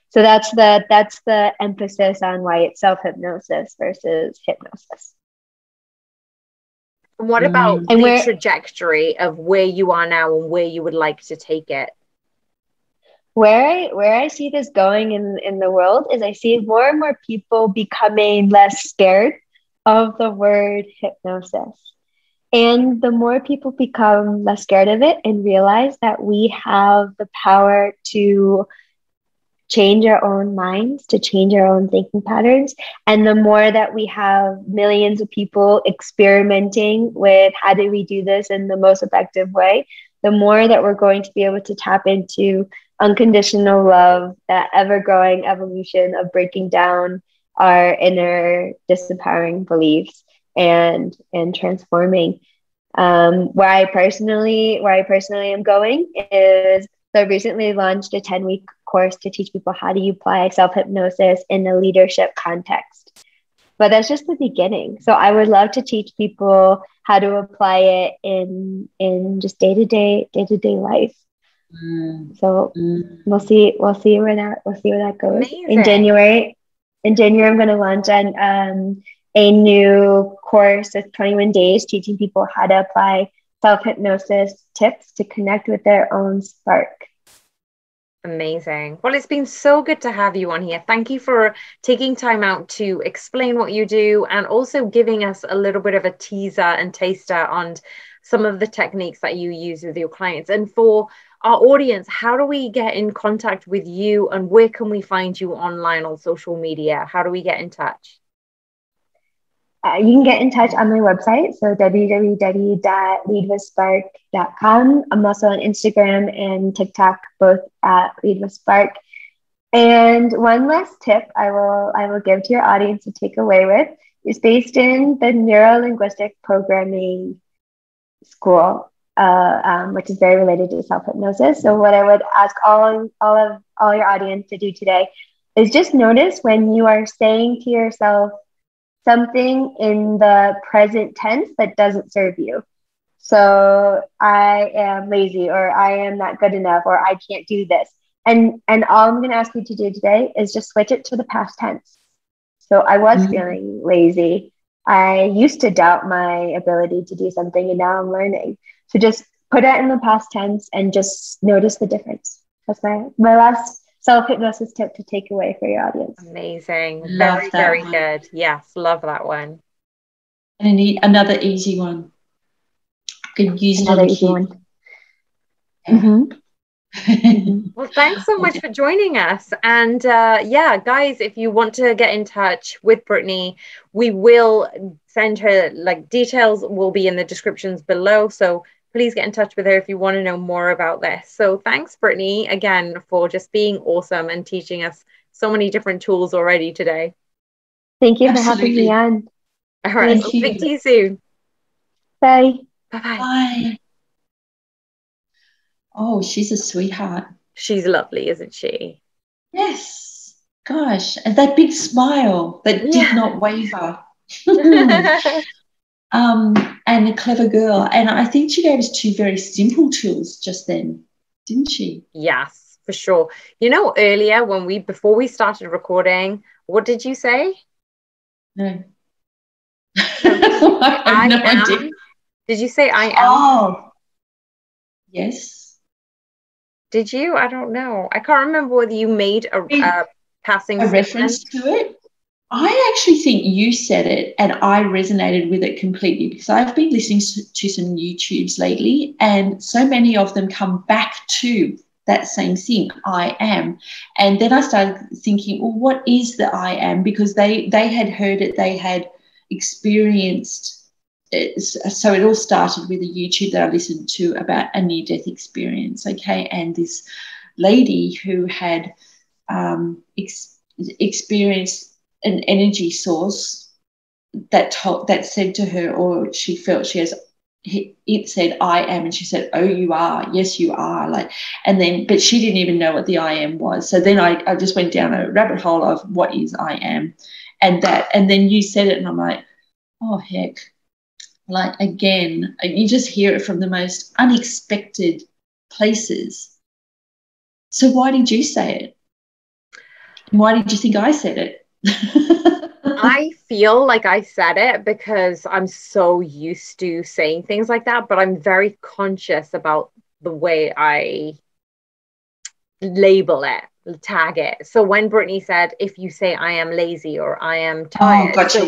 So that's the emphasis on why it's self-hypnosis versus hypnosis. And what about the trajectory of where you are now and where you would like to take it? Where I see this going in the world is I see more and more people becoming less scared of the word hypnosis. And the more people become less scared of it and realize that we have the power to change our own minds, to change our own thinking patterns. And the more that we have millions of people experimenting with how do we do this in the most effective way, the more that we're going to be able to tap into unconditional love, that ever-growing evolution of breaking down our inner disempowering beliefs and transforming. Where I personally am going is, so I recently launched a 10-week course to teach people how do you apply self-hypnosis in a leadership context. But that's just the beginning. So I would love to teach people how to apply it in just day-to-day life. So we'll see where that goes. Amazing. In January I'm going to launch a new course of 21 days teaching people how to apply self-hypnosis tips to connect with their own spark. Amazing. Well, it's been so good to have you on here. Thank you for taking time out to explain what you do and also giving us a little bit of a teaser and taster on some of the techniques that you use with your clients. And for our audience, how do we get in contact with you and where can we find you online on social media? How do we get in touch? You can get in touch on my website, so www.leadwithspark.com. I'm also on Instagram and TikTok, both at leadwithspark. And one last tip I will give to your audience to take away with is based in the neuro-linguistic programming school, which is very related to self-hypnosis. So what I would ask all your audience to do today is just notice when you are saying to yourself something in the present tense that doesn't serve you. So I am lazy, or I am not good enough, or I can't do this. And all I'm going to ask you to do today is just switch it to the past tense. So I was feeling lazy. I used to doubt my ability to do something, and now I'm learning. So just put it in the past tense and just notice the difference. That's my last self-hypnosis tip to take away for your audience. Amazing. Very good. Yes, love that one. And another easy one. You could use another easy one. Well, thanks so much for joining us. And yeah, guys, if you want to get in touch with Brittany, we will send her, like, details will be in the descriptions below. So please get in touch with her if you want to know more about this. So thanks, Brittany, again, for just being awesome and teaching us so many different tools already today. Thank you for having me on. All right. I'll speak to you soon. Bye. Bye-bye. Bye. Oh, she's a sweetheart. She's lovely, isn't she? Yes. Gosh, and that big smile that did not waver. And a clever girl. And I think she gave us two very simple tools just then, didn't she? Yes, for sure. You know, earlier before we started recording, what did you say? No. I have no idea. Did you say I am? Oh, yes. Did you? I don't know. I can't remember whether you made a passing reference to it. I actually think you said it and I resonated with it completely, because I've been listening to some YouTubes lately and so many of them come back to that same thing, I am. And then I started thinking, well, what is the I am? Because they had heard it, they had experienced it. So it all started with a YouTube that I listened to about a near-death experience, okay? And this lady who had experienced an energy source that said to her, or she felt it said I am, and she said, oh, you are, yes you are, like, and then but she didn't even know what the I am was. So then I just went down a rabbit hole of what is I am, and then you said it and I'm like, oh heck, like, again, you just hear it from the most unexpected places. So why did you say it? Why did you think I said it? I feel like I said it because I'm so used to saying things like that, but I'm very conscious about the way I label it, tag it. So when Brittany said, if you say I am lazy or I am tired. Oh, gotcha. So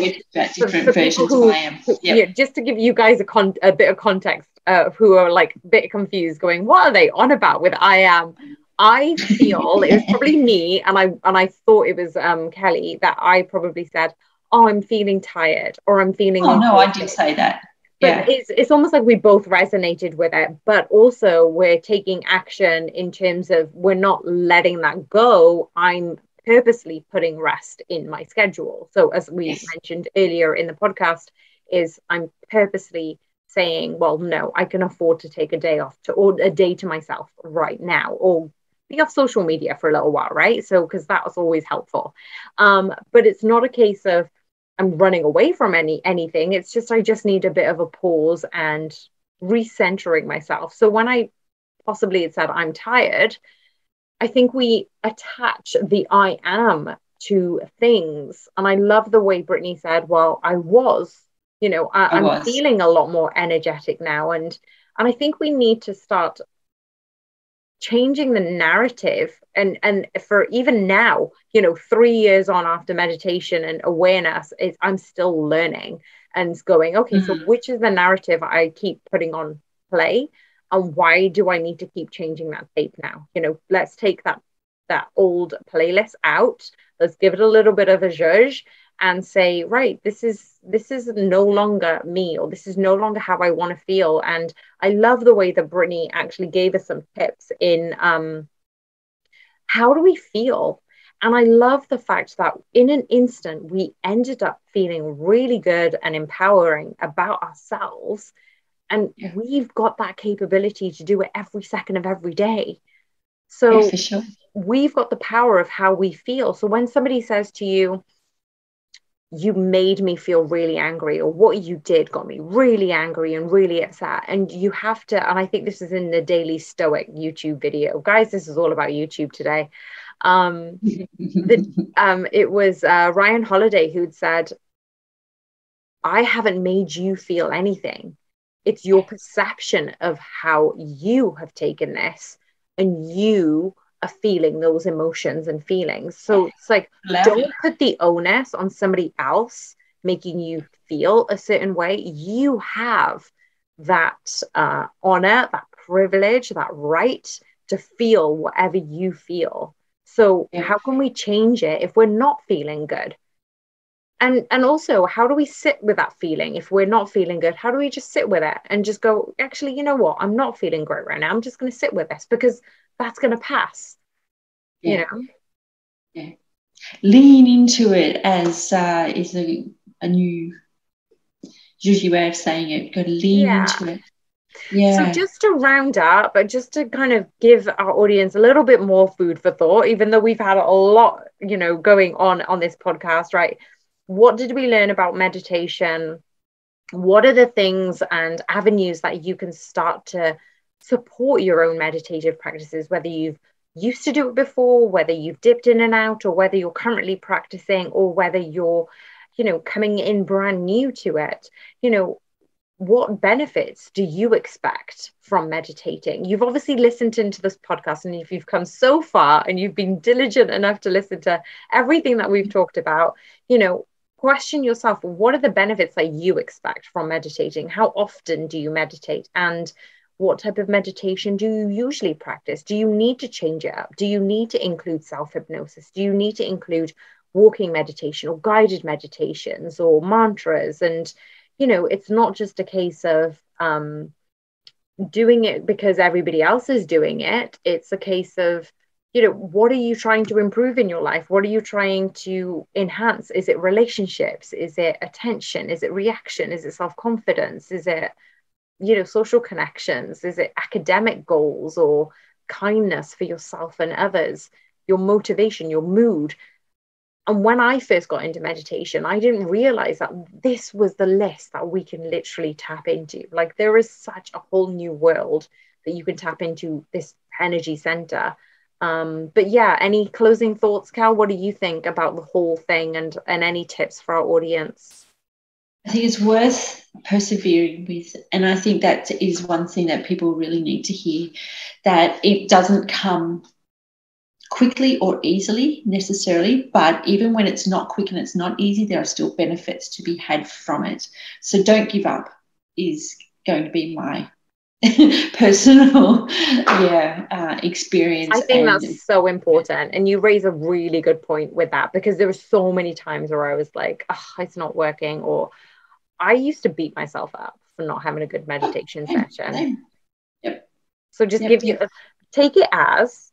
different versions of I am. Yep. Yeah, just to give you guys a bit of context, who are like a bit confused, going, what are they on about with I am? I feel it was probably me, and I thought it was Kelly, that I probably said, oh, I'm feeling tired, or I'm feeling exhausted. No, I did say that. But it's almost like we both resonated with it, but also we're taking action in terms of we're not letting that go. I'm purposely putting rest in my schedule. So as we mentioned earlier in the podcast, is I'm purposely saying, well, no, I can afford to take a day off or a day to myself right now, or be off social media for a little while, right? So because that was always helpful. But it's not a case of I'm running away from anything. It's just I just need a bit of a pause and recentering myself. So when I possibly had said I'm tired, I think we attach the I am to things. And I love the way Brittany said, well, I'm feeling a lot more energetic now. And I think we need to start changing the narrative, and for even now, 3 years on after meditation and awareness, I'm still learning and going, okay, so which is the narrative I keep putting on play, and why do I need to keep changing that tape now? Let's take that old playlist out, let's give it a little bit of a zhuzh and say, right, this is no longer me, or this is no longer how I want to feel. And I love the way that Brittany actually gave us some tips in how do we feel. And I love the fact that in an instant we ended up feeling really good and empowering about ourselves, and we've got that capability to do it every second of every day. So for sure, we've got the power of how we feel. So when somebody says to you, you made me feel really angry, or what you did got me really angry and really upset, and you have to, and I think this is in the Daily Stoic YouTube video, guys, this is all about YouTube today. It was Ryan Holiday who'd said, I haven't made you feel anything, it's your perception of how you have taken this, and you are feeling those emotions and feelings. So it's like, don't put the onus on somebody else making you feel a certain way. You have that honor, that privilege, that right to feel whatever you feel. So how can we change it if we're not feeling good? And also, how do we sit with that feeling if we're not feeling good? How do we just sit with it and just go, actually, you know what? I'm not feeling great right now. I'm just going to sit with this because that's going to pass. You know? Yeah. Lean into it is a new usually way of saying it. You've got to lean into it. Yeah. So just to round up, but just to kind of give our audience a little bit more food for thought, even though we've had a lot, you know, going on this podcast, right? What did we learn about meditation? What are the things and avenues that you can start to support your own meditative practices, whether you've used to do it before, whether you've dipped in and out, or whether you're currently practicing, or whether you're, you know, coming in brand new to it? You know, what benefits do you expect from meditating? You've obviously listened into this podcast, and if you've come so far and you've been diligent enough to listen to everything that we've talked about, you know, question yourself, what are the benefits that you expect from meditating? How often do you meditate? And what type of meditation do you usually practice? Do you need to change it up? Do you need to include self-hypnosis? Do you need to include walking meditation or guided meditations or mantras? And you know, it's not just a case of doing it because everybody else is doing it. It's a case of, you know, what are you trying to improve in your life? What are you trying to enhance? Is it relationships? Is it attention? Is it reaction? Is it self-confidence? Is it, you know, social connections? Is it academic goals or kindness for yourself and others? Your motivation, your mood? And when I first got into meditation, I didn't realize that this was the list that we can literally tap into. Like, there is such a whole new world that you can tap into, this energy center. But yeah, any closing thoughts, Cal? What do you think about the whole thing, and any tips for our audience? I think it's worth persevering with. And I think that is one thing that people really need to hear, that it doesn't come quickly or easily necessarily, but even when it's not quick and it's not easy, there are still benefits to be had from it. So don't give up is going to be my personal experience. I think that's so important, and you raise a really good point with that, because there were so many times where I was like, oh, it's not working, or I used to beat myself up for not having a good meditation session. Yep. So just take it as,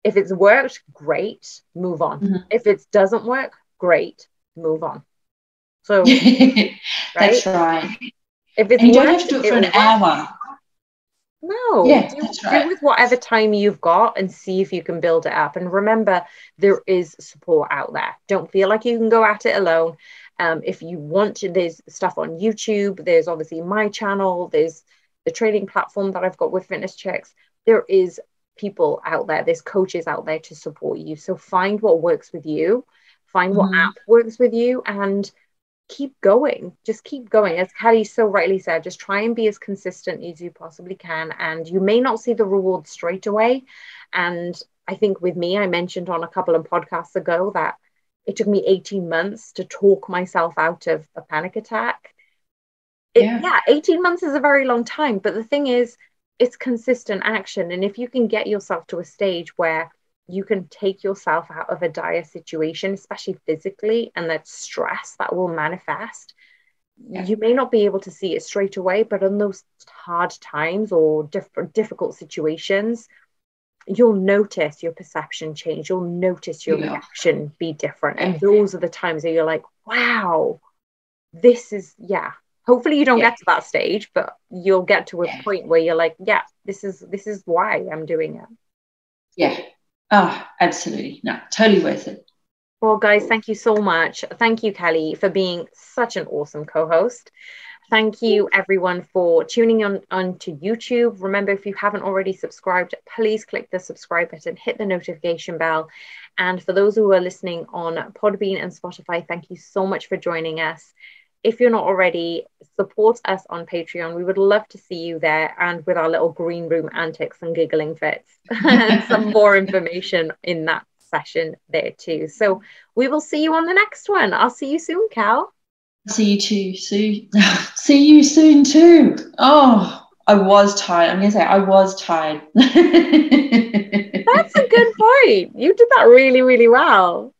if it's worked, great, move on. Mm-hmm. If it doesn't work, great, move on. So that's right. If it's and you don't have to do it for an hour. No, do with whatever time you've got and see if you can build it up. And remember, there is support out there. Don't feel like you can go at it alone. If you want to, there's stuff on YouTube. There's obviously my channel. There's the training platform that I've got with Fitness Checks. There is people out there, there's coaches out there to support you. So find what works with you, find what app works with you, and keep going. Just keep going. As Kelly so rightly said, just try and be as consistent as you possibly can. And you may not see the reward straight away. And I think with me, I mentioned on a couple of podcasts ago that it took me 18 months to talk myself out of a panic attack. 18 months is a very long time. But the thing is, it's consistent action. And if you can get yourself to a stage where you can take yourself out of a dire situation, especially physically, and that stress that will manifest, you may not be able to see it straight away, but in those hard times or difficult situations, you'll notice your perception change. You'll notice your reaction be different. And those are the times that you're like, wow, this is, hopefully you don't get to that stage, but you'll get to a point where you're like, this is why I'm doing it. Yeah. Oh, absolutely. No, totally worth it. Well, guys, thank you so much. Thank you, Kelly, for being such an awesome co-host. Thank you, everyone, for tuning on to YouTube. Remember, if you haven't already subscribed, please click the subscribe button, hit the notification bell. And for those who are listening on Podbean and Spotify, thank you so much for joining us. If you're not already, support us on Patreon. We would love to see you there, and with our little green room antics and giggling fits and some more information in that session there too. So we will see you on the next one. I'll see you soon, Cal. See you too. See you soon too. Oh, I was tired. I'm going to say I was tired. That's a good point. You did that really, really well.